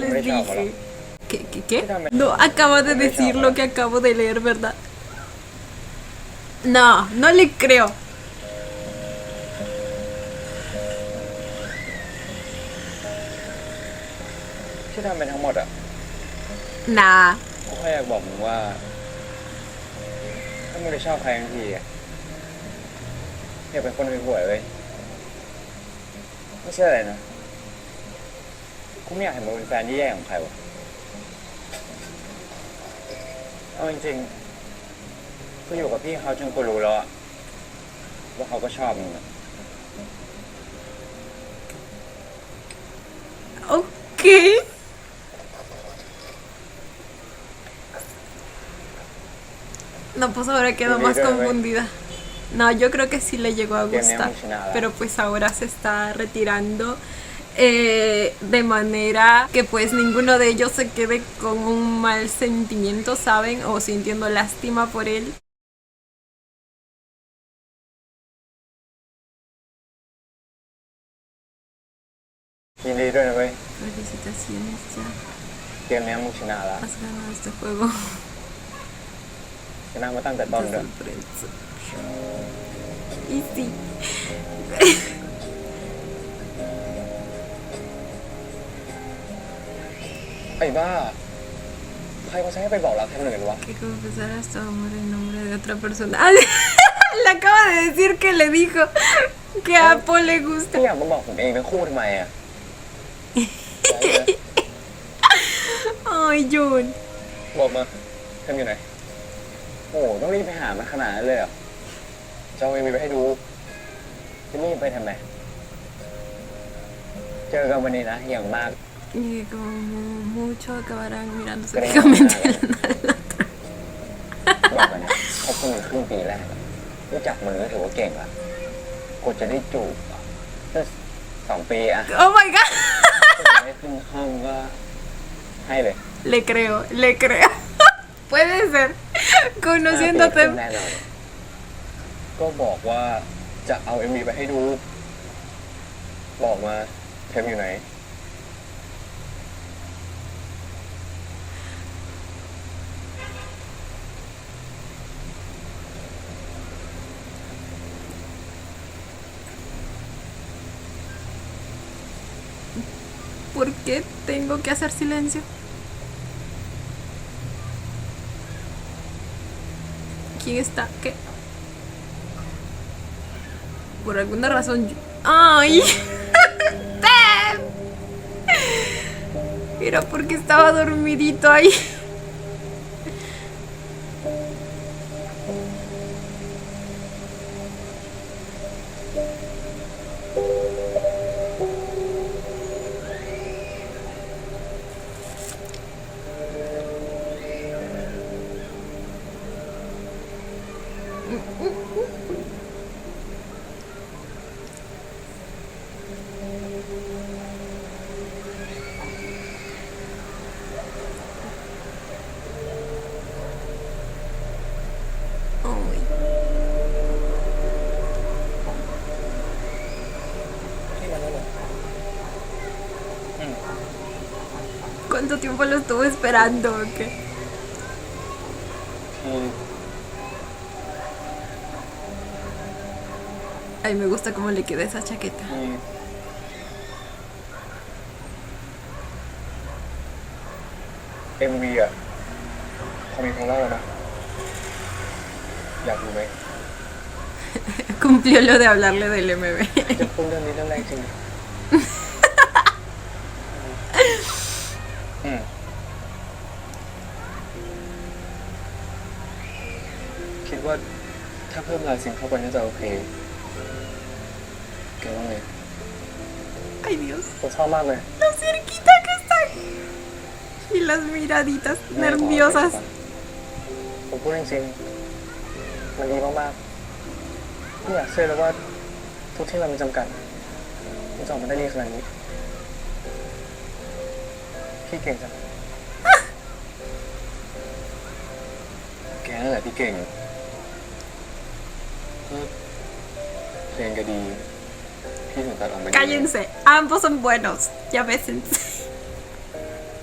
Les dije. ¿Qué? No, acaba de decir lo que acabo de leer, ¿verdad? No, no le creo. ที่ทำไปทั้งหมดอะ Nah. กูแค่อยากบอกมึงว่า ถ้ามึงได้ชอบใครทั้งทีอะอย่าเป็นคนห่วยๆเลยไม่ใช่อะไรนะกูไม่อยากเห็นมึงเป็นแฟนที่แย่ของใครวะเอาจริงๆกูอยู่กับพี่เขาจนกูรู้แล้วอะว่าเขาก็ชอบมึงอะ Ok. No, pues ahora quedo más confundida. No, yo creo que sí le llegó a gustar. Pero pues ahora se está retirando. De manera que pues ninguno de ellos se quede con un mal sentimiento, ¿saben? O sintiendo lástima por él. Felicitaciones, ya เกมนี้มึงชนะแล้ว has ganado este juego. ชนะมาตั้งแต่ต้นเลย Sorpresa. Y sí. ไอ้บ้า ใครเขาใช้ให้ไปบอกรักแค่คนอื่นวะ Que confesaras tu amor en nombre de otra persona. Ah, le acaba de decir que le dijo que a Paul le ก็ gusta. อยากมาบอกผมเองทั้งคู่ทำไมอ่ะ Ay, Jun. บอกมาเทมอยู่ไหน โอ้โหต้องรีบไปหามันขนาดนั้นเลยเหรอจะเอาเอ็มวีไปให้ดู จะรีบไปทำไม เจอกันวันนี้นะอย่างมาก Y como mucho acabarán mirándose ก็ได้ fijamente บอกกันนะคบกันในครึ่งปีแรกอะรู้จักมือก็ถือว่าเก่งละกว่าจะได้จูบอะก็2 ปีอะ Oh my god กว่าจะได้ขึ้นห้องก็ให้เลย Le creo, le creo. Puede ser. 5 ปีขึ้น Conociéndote. แน่นอนก็บอกว่าจะเอา MV ไปให้ดู บอกมาเทมอยู่ไหน ¿Por qué tengo que hacer silencio? ¿Quién está? ¿Qué? Por alguna razón. ¡Ay! ¡Tem! Era porque estaba dormidito ahí. Ay. ที่มันนั่นแหละ ¿Cuánto tiempo lo estuvo esperando? ¿O qué? ที่ Ay, me gusta cómo le queda esa chaqueta. ที่ MV อ่ะเขามีของเล่าแล้วนะ อยากดูไหม Cumplió lo de hablarle del MV. จะพูดเรื่องนี้เรื่องแรกจริง อืมคิดว่าถ้าเพิ่มลายเสียงเข้าไปน่าจะโอเคแกว่าไง Ay, Dios. ผมชอบมากเลย Lo cerquita que están. Y las miraditas แม่ขอ nerviosas. ผมพูดจริงๆมันดีมากๆไม่อยากเชื่อเลยว่าทุกที่เรามีจำกัดมันจะออกมาได้ดีขนาดนี้ พี่เก่งจัง แกนั่นแหละพี่เก่งก็เพลงก็ดี พี่ถึงตัดออกมาดี Cállense. Ambos son buenos. Ya bésense.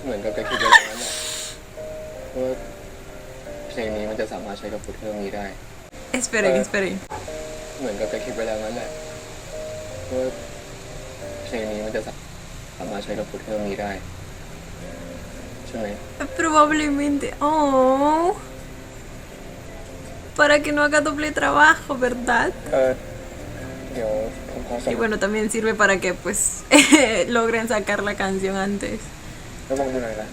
เหมือนกับแกคิดไว้แล้วนั่นแหละว่าเพลงนี้มันจะสามารถใช้กับฟุตเทอร์มีได้ Esperen, esperen. เหมือนกับแกคิดไว้แล้วนั่นแหละว่าเพลงนี้มันจะสามารถใช้กับฟุตเทอร์มีได้ใช่ไหม Probablemente. Oh. Para que no haga doble trabajo, ¿verdad? เดี๋ยวผมขอส่ง Y bueno, también sirve para que pues logren sacar la canción antes. แล้วมองดูหน่อยนะ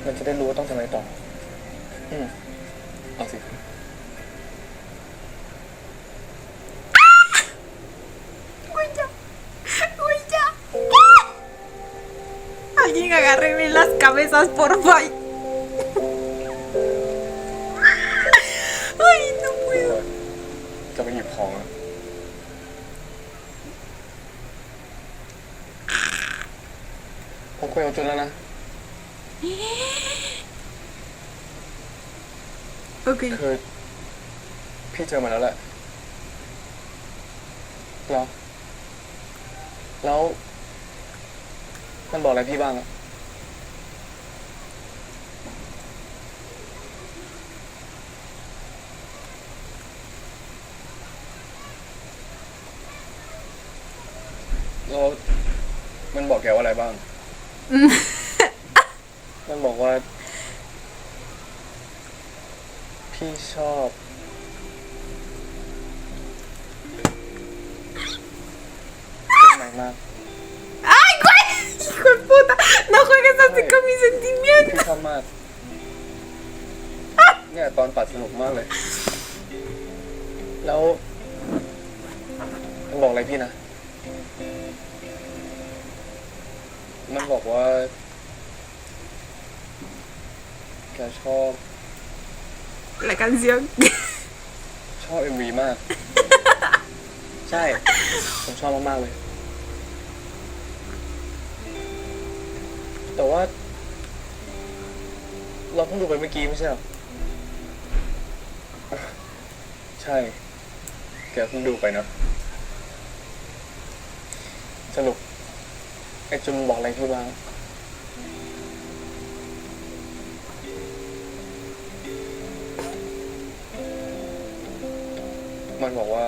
มันจะได้รู้ว่าต้องทำอะไรต่อเอาสิ Uy, ya. Uy, ya. Alguien agárreme las cabezas, por favor. Ay, no puedo. จะไปหยิบของอะผมคุยเอาจนแล้วนะ Ok. คือพี่เจอมาแล้วแหละแล้วมันบอกอะไรพี่บ้างอะแล้วมันบอกแกว่าอะไรบ้าง มันบอกว่า พี่ชอบเพลงใหม่มาก ¡Ay, güey! ¡Hijo de puta! No juegues así con mis พี่ sentimientos. ชอบมาก เนี่ยตอนปัดสนุกมากเลย แล้วมันบอกอะไรพี่นะ มันบอกว่าแกชอบ La canción. ชอบ MV มาก ใช่ ผมชอบมากๆเลย แต่ว่า เราเพิ่งดูไปเมื่อกี้ไม่ใช่เหรอ ใช่ แกเพิ่งดูไปเนอะสรุปไอ้จุนบอกอะไรพี่บ้าง มันบอกว่า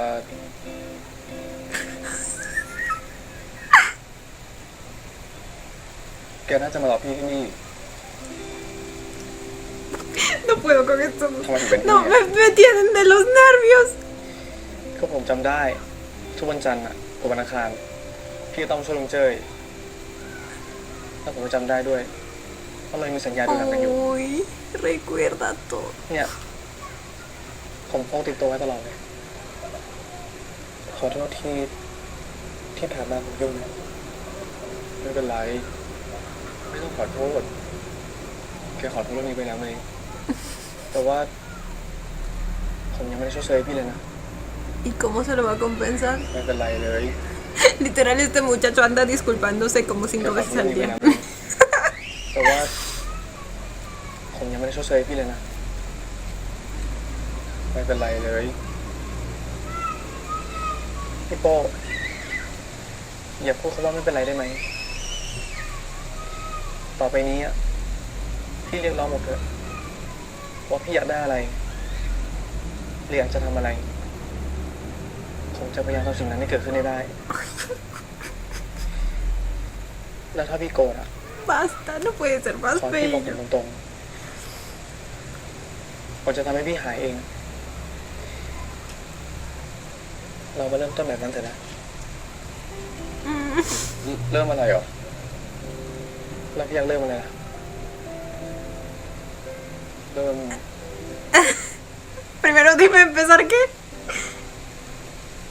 แกน่าจะมารอพี่ที่นี่ No puedo con esto. ¿Cómo se ven? No, me tienen de los nervios. ก็ผมจำได้ ทุกวันจันทร์อะกับวันอังคาร พี่ก็ต้องช่วยลุงเจ้ยแล้วผมก็จำได้ด้วยเพราะเรามีสัญญาดูหนังกันอยู่ Uy, recuerda todo. เนี่ย ผมพกติดตัวไว้ตลอดเลย ขอโทษที่ผ่านมาผมยุ่งนะไม่เป็นไร ไม่ต้องขอโทษ แกขอโทษเรื่องนี้ไปแล้วไหม แต่ว่า ผมยังไม่ได้ชดเชยพี่เลยนะ ¿Y cómo se lo va a compensar? ไม่เป็นไรเลย Literal, este muchacho anda disculpándose como 5 veces al día. แต่ว่า ผมยังไม่ได้ชดเชยพี่เลยนะ ไม่เป็นไรเลย พี่โป้อย่าพูดคำว่าไม่เป็นไรได้ไหม ต่อไปนี้อ่ะ พี่เรียกร้องหมดเถอะว่าพี่อยากได้อะไรหรืออยากจะทำอะไร ผมจะพยายามทำสิ่งนั้นให้เกิดขึ้นให้ได้ แล้วถ้าพี่โกรธอ่ะ Basta, no puede ser ข más อให้พี่บอกผ bello. มตรงๆผมจะทำให้พี่หายเอง เรามาเริ่มต้นแบบนั้นเถอะนะ เริ่มอะไรหรอ แล้วพี่อยากเริ่มอะไรล่ะ เริ่ม Primero dime empezar qué.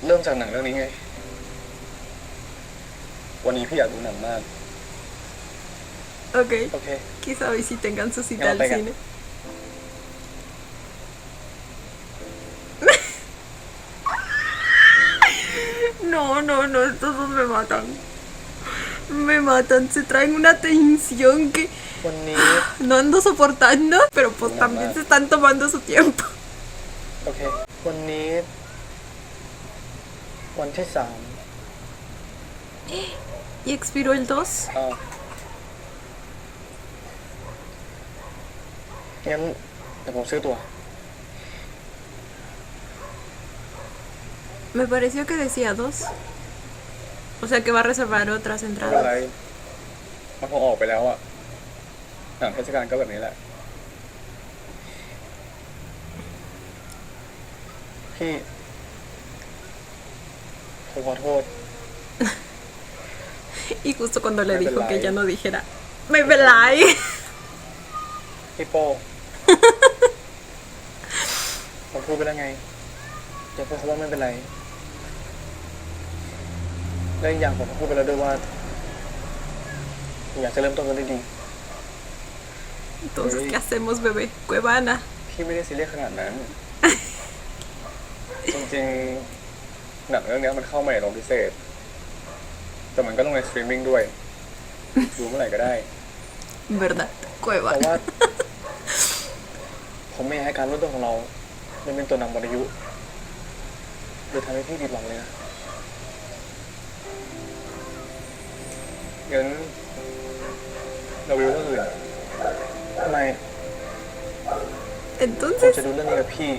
เริ่มจากหนังเรื่องนี้ไง วันนี้พี่อยากดูหนังมาก Ok, โอเค quizá hoy sí tengan su cita Ya, al venga. cine. No, no, no, estos dos me matan. Me matan, se traen una tensión que วันนี้ no ando soportando, pero pues también se están tomando su tiempo. โอเค วันนี้ วันที่ 3 ¿Y expiró el 2? งั้นเดี๋ยวผมซื้อตั๋ว Me pareció que decía 2. O sea que va a reservar otras ไม่เป็นไร entradas. มันคงออกไปแล้วอะหนังเทศกาลก็แบบนี้แหละ พี่ ผมขอโทษ Y justo cuando le Me dijo que pelai. ya no dijera, me pelai. พี่โป้ ผมพูดไปแล้วไง อย่าพูดคำว่าไม่เป็นไร และอีกอย่างผมก็พูดไปแล้วด้วยว่าผมอยากจะเริ่มต้นกันได้ดี Entonces, Ey. ¿qué hacemos, bebé? Cuevana. พี่ไม่ได้ซีเรียสขนาดนั้น จริงๆ หนังเรื่องนี้มันเข้ามาในโรงพิเศษ แต่มันก็ลงในสตรีมมิ่งด้วย ดูเมื่อไหร่ก็ได้ ¿Verdad? แต่ Cuevana. ว่า ผมไม่อยากให้การรุ่นต้นของเรามันเป็นตัวนำหมดอายุหรือทำให้พี่ผิดหวังเลยนะงั้นเราไปดูเรื่องอื่นทำไมผม Entonces, จะดูเรื่องนี้กับพี่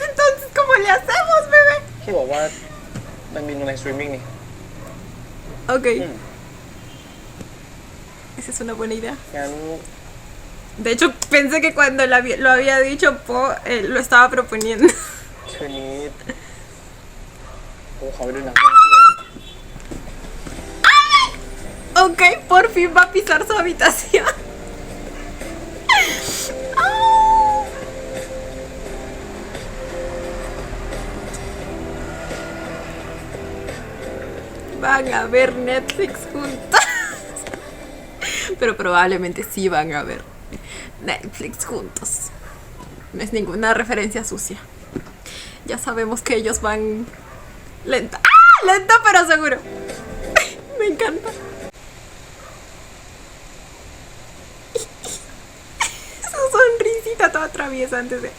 entonces, ¿cómo le hacemos, bebé? พี่บอกว่ามันมีลงในสตรีมมิ่งนี่ Ok, อืม esa es una buena idea. งั้น De hecho, pensé que cuando lo había dicho Po, lo estaba proponiendo. คืนนี้ผมขอไปดูหนังเรื่องพี่เลยนะ Ok, por fin va a pisar su habitación. van a ver Netflix juntos. Pero probablemente sí van a ver Netflix juntos. No es ninguna referencia sucia. Ya sabemos que ellos van lenta. ¡Ah! Lento pero seguro. Me encanta. Su sonrisita toda traviesa antes de...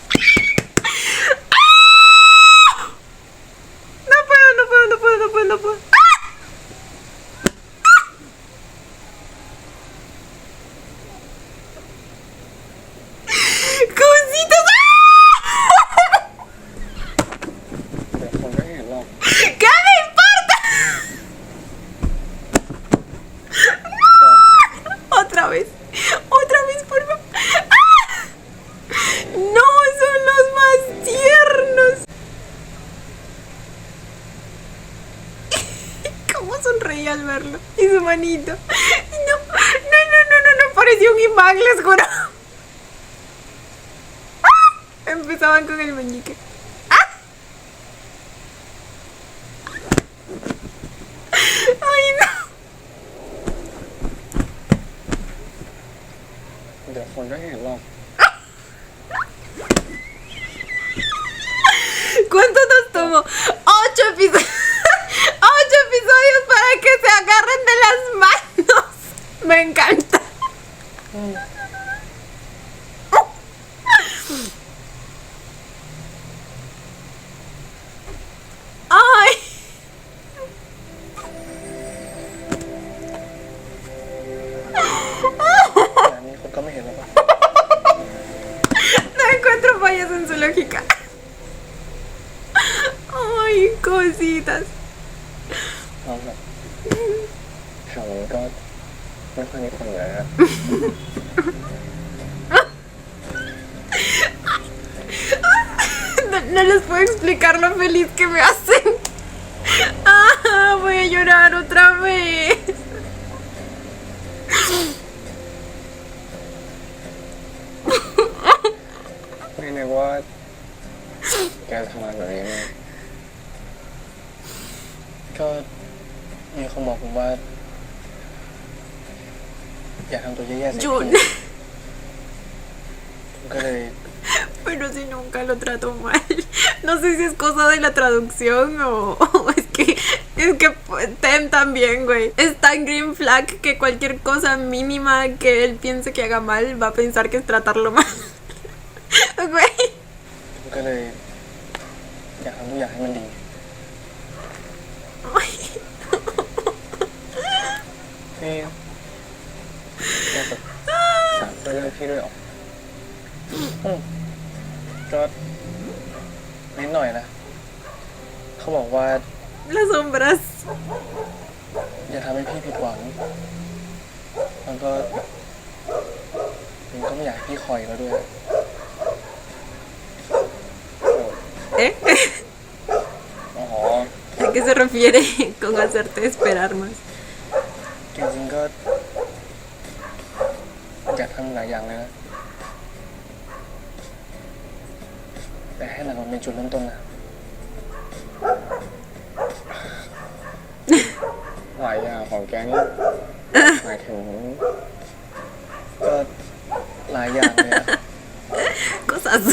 No puedo. ¡Cositas!แต่คนไม่เห็นหรอก ¿Qué me importa? Otra vez, por favor. No, son los más tiernos. ¿Cómo sonreía al verlo? Y su manito. No, parecía un imán, les juro. Empezaban con el meñique. Ay, no. เดี๋ยวคนก็เห็นหรอก ¿Cuánto nos tomó? 8 episodios. 8 episodios para que se agarren de las manos. Me encanta. Ay. แต่อันนี้คนก็ไม่เห็นหรอก No encuentro fallas en su lógica. Ay, cositas. เราแบบแถวนี้ก็ไม่ค่อยมีคนอยู่แล้วนะ No les puedo explicar lo feliz que me hacen. Ah, voy a llorar otra vez. ไม่นึกว่าแกจะทำงานแบบนี้นะก็มีคนบอกผมว่าอย่าทำตัวแย่ๆใส่ Jun. ผมก็เลย Pero si nunca lo trato mal. No sé si es cosa de la traducción o es que Tem también, güey. Es tan green flag que cualquier cosa mínima que él piense que haga mal va a pensar que es tratarlo mal. Güey. ผมก็เลยอยากทำทุกอย่างให้มันดี Ay, นี่แกแบบสามช่วยเรื่องพี่ด้วยเหรอก็นิดหน่อยนะเขาบอกว่า las sombras. อย่าทำให้พี่ผิดหวังแล้วก็ผมก็ไม่อยากให้พี่คอยแล้วด้วย ¿Eh? อ๋อ ¿A qué se refiere con hacerte esperar más? จริงๆก็อยากทำหลายอย่างเลยนะแต่ให้หนังมันเป็นจุดเริ่มต้นนะหลายอย่างของแกนี่หมายถึงก็หลายอย่างเลยอะ Cosas.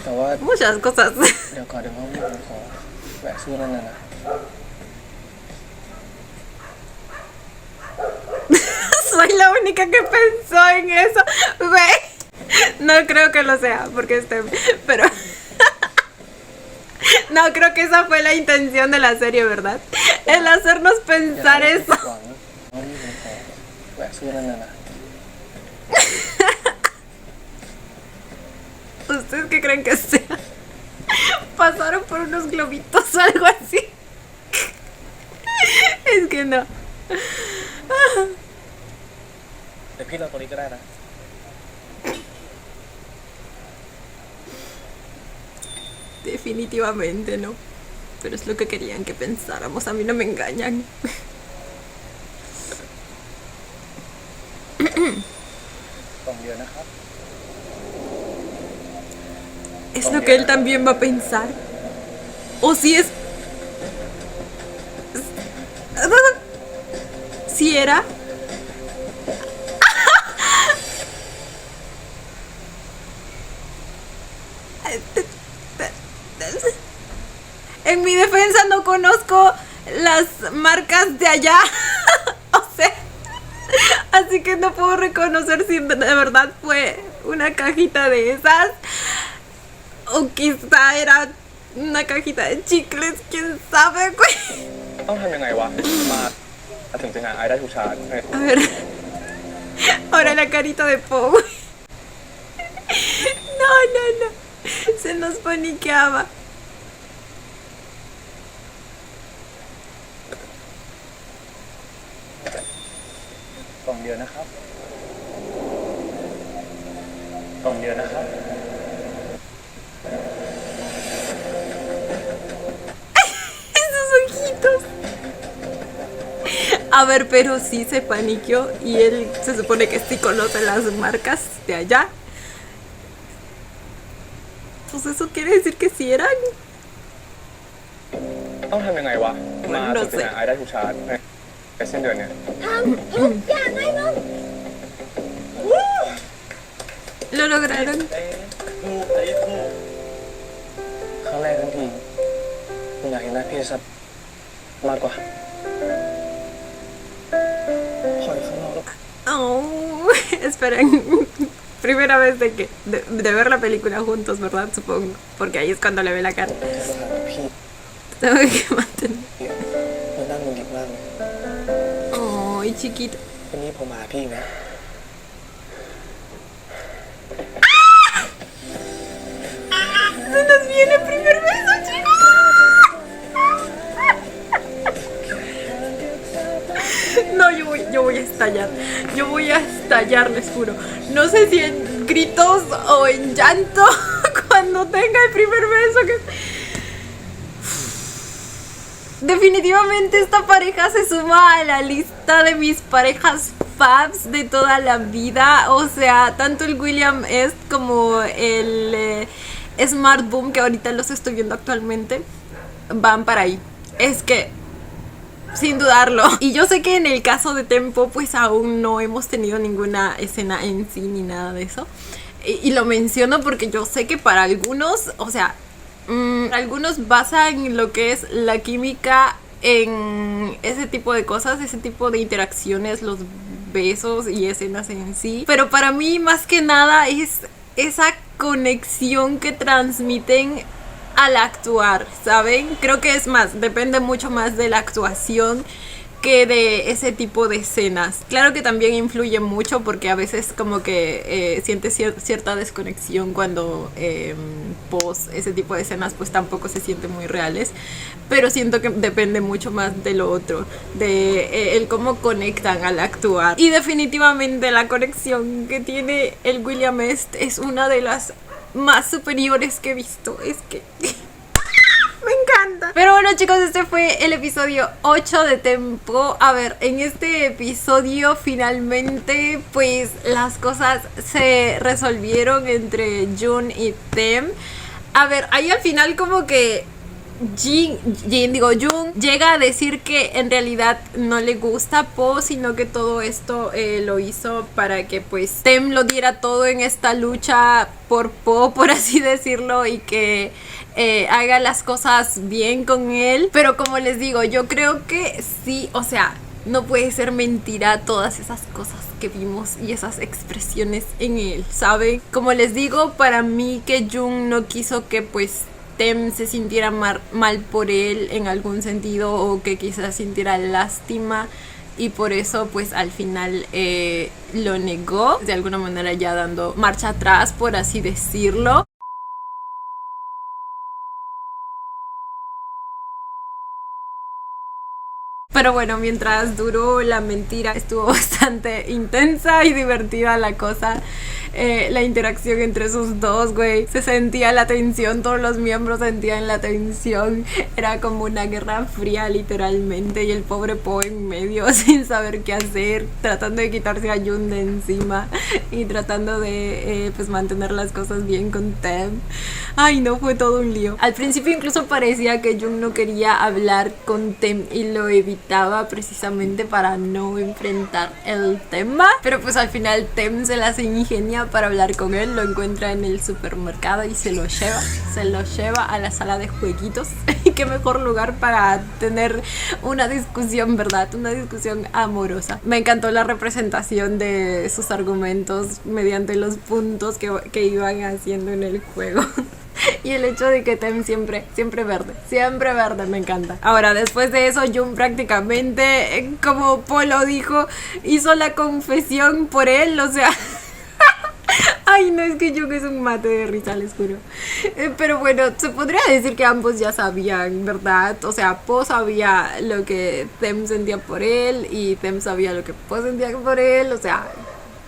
แต่ว่า Muchas cosas. เดี๋ยวก่อนเดี๋ยวผมขอแวะซื้อนั่นน่ะนะ Soy la única que pensó en eso. Güey. No creo que lo sea, porque pero no creo que esa fue la intención de la serie, ¿verdad? El hacernos อย่า pensar ทำให้ผิ eso. ดหวังแล้วนี่ผมขอแวะซื้อนั่นน่ะนะ ¿Ustedes qué creen que sea? Pasaron por unos globitos o algo así. Es que no. แต่พี่เราตรงนี้ก็ได้นะ Definitivamente no. Pero es lo que querían que pensáramos. A mí no me engañan. ต้องเยอะนะครับ Es lo que él también va a pensar. O si es... ¿Sí era? En mi defensa no conozco las marcas de allá. O sea, así que no puedo reconocer si de verdad fue una cajita de esas o quizá era una cajita de chicles, quién sabe, güey. ต้องทำยังไงวะมาถึงจะงานไอได้ทุกชาติ A ver, ahora la carita de Po, güey. No, no, no. Se nos paniqueaba. กล่องเดียวนะครับกล่องเดียวนะครับ Esos ojitos. A ver, pero sí se paniqueó y él se supone que sí conoce las marcas de allá. Pues eso quiere decir que sí eran. ต้องทำยังไงวะมา No ถึงจะ sé. งานไอได้ทุกชาติในสิ้นเดือนเนี่ย ทำทุกอย่างให้มึง Lo lograron. ครั้งแรกทั้งทีผมอยากเห็นหน้าพี่สัตว์มากกว่าขออีกข้างนอกแล้ว Oh, esperen. Primera vez de ver la película juntos, ¿verdad? Supongo. Porque ahí es cuando le ve la cara. แต่สถานะพี่ Tengo que mantener. มันน่ามึนดิบมากเลย Ay, chiquito. วันนี้ผมมาหาพี่นะ Se nos viene el primer beso, chicos. No, yo voy a estallar. Yo voy a estallar, les juro. No sé si en gritos o en llanto cuando tenga el primer beso. Definitivamente esta pareja se suma a la lista de mis parejas faves de toda la vida. O sea, tanto el William Est como el Smart Boom, que ahorita los estoy viendo actualmente, van para ahí. Es que, sin dudarlo. Y yo sé que en el caso de Tempo, pues aún no hemos tenido ninguna escena en sí ni nada de eso. Y lo menciono porque yo sé que para algunos, o sea, algunos basan lo que es la química en ese tipo de cosas, ese tipo de interacciones, los besos y escenas en sí. Pero para mí, más que nada, es esa conexión que transmiten al actuar, ¿saben? Creo que es más, depende mucho más de la actuación que de ese tipo de escenas. Claro que también influye mucho porque a veces como que sientes cierta desconexión cuando post ese tipo de escenas pues tampoco se sienten muy reales, pero siento que depende mucho más de lo otro, de el cómo conectan al actuar. Y definitivamente la conexión que tiene el William Est es una de las más superiores que he visto. Es que me encanta. Pero bueno, chicos, este fue el episodio 8 de Tempo. A ver, en este episodio finalmente pues las cosas se resolvieron entre Jun y Tem. A ver, ahí al final como que Jun llega a decir que en realidad no le gusta Po, sino que todo esto lo hizo para que pues Tem lo diera todo en esta lucha por Po, por así decirlo, y que haga las cosas bien con él. Pero como les digo, yo creo que sí, o sea, no puede ser mentira todas esas cosas que vimos y esas expresiones en él, ¿saben? Como les digo, para mí que Jun no quiso que pues Tem se sintiera mal por él en algún sentido, o que quizás sintiera lástima, y por eso pues al final lo negó, de alguna manera ya dando marcha atrás, por así decirlo. Pero bueno, mientras duró la mentira, estuvo bastante intensa y divertida la cosa. La interacción entre esos dos, güey. Se sentía la tensión, todos los miembros sentían la tensión. Era como una guerra fría, literalmente. Y el pobre Po en medio, sin saber qué hacer, tratando de quitarse a Jun de encima y tratando de pues mantener las cosas bien con Tem. Ay, no, fue todo un lío. Al principio incluso parecía que Jun no quería hablar con Tem y lo evitaba. necesitaba precisamente para no enfrentar el tema. Pero pues al final Tem se las ingenia para hablar con él, lo encuentra en el supermercado y se lo lleva a la sala de jueguitos. Y qué mejor lugar para tener una discusión, ¿verdad? Una discusión amorosa. Me encantó la representación de sus argumentos mediante los puntos que iban haciendo en el juego. Y el hecho de que Tem siempre verde, me encanta. Ahora, después de eso, Jun prácticamente, como Polo dijo, hizo la confesión por él, o sea... Ay, no, es que Jung es un mate de risa, les juro. Pero bueno, se podría decir que ambos ya sabían, ¿verdad? O sea, Po sabía lo que Tem sentía por él y Tem sabía lo que Po sentía por él, o sea...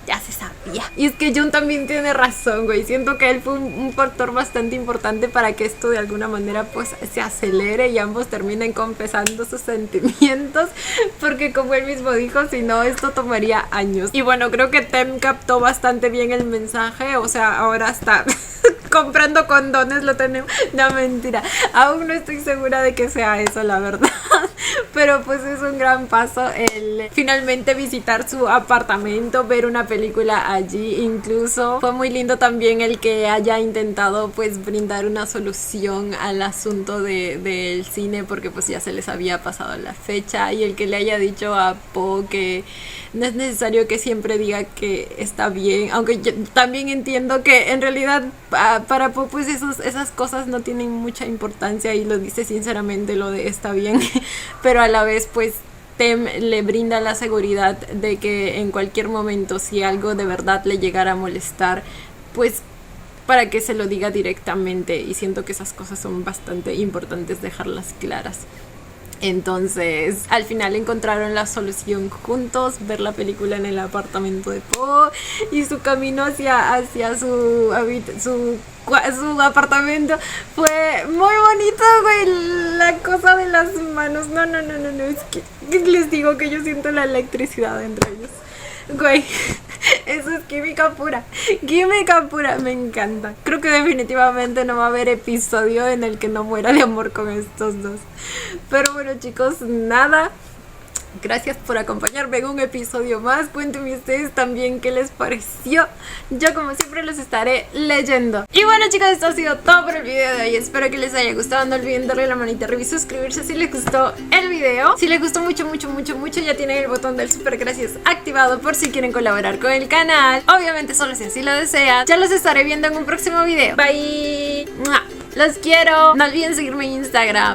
ya se sabía. Y es que Jun también tiene razón, güey. Siento que él fue un factor bastante importante para que esto de alguna manera pues se acelere y ambos terminen confesando sus sentimientos. Porque como él mismo dijo, si no, esto tomaría años. Y bueno, creo que Tem captó bastante bien el mensaje. O sea, ahora está comprando condones, lo tenemos. No, mentira. Aún no estoy segura de que sea eso, la verdad. Pero pues es un gran paso el finalmente visitar su apartamento, ver una película allí. Incluso fue muy lindo también el que haya intentado pues brindar una solución al asunto del cine, porque pues ya se les había pasado la fecha, y el que le haya dicho a Po que no es necesario que siempre diga que está bien, aunque yo también entiendo que en realidad para Po pues esas cosas no tienen mucha importancia, y lo dice sinceramente lo de está bien. Pero a la vez pues Tem le brinda la seguridad de que en cualquier momento, si algo de verdad le llegara a molestar, pues para que se lo diga directamente, y siento que esas cosas son bastante importantes dejarlas claras. Entonces, al final encontraron la solución juntos, ver la película en el apartamento de Po, y su camino hacia su apartamento fue muy bonito, güey. La cosa de las manos, no, es que les digo que yo siento la electricidad entre ellos. Güey, eso es química pura, me encanta. Creo que definitivamente no va a haber episodio en el que no muera de amor con estos dos. Pero bueno, chicos, nada. Gracias por acompañarme en un episodio más. Cuéntenme ustedes también qué les pareció. Yo como siempre los estaré leyendo. Y bueno, chicos, esto ha sido todo por el video de hoy. Espero que les haya gustado. No olviden darle la manita arriba y suscribirse si les gustó el video. Si les gustó mucho, ya tienen el botón del super gracias activado por si quieren colaborar con el canal. Obviamente solo si así lo desean. Ya los estaré viendo en un próximo video. Bye. Los quiero. No olviden seguirme en Instagram.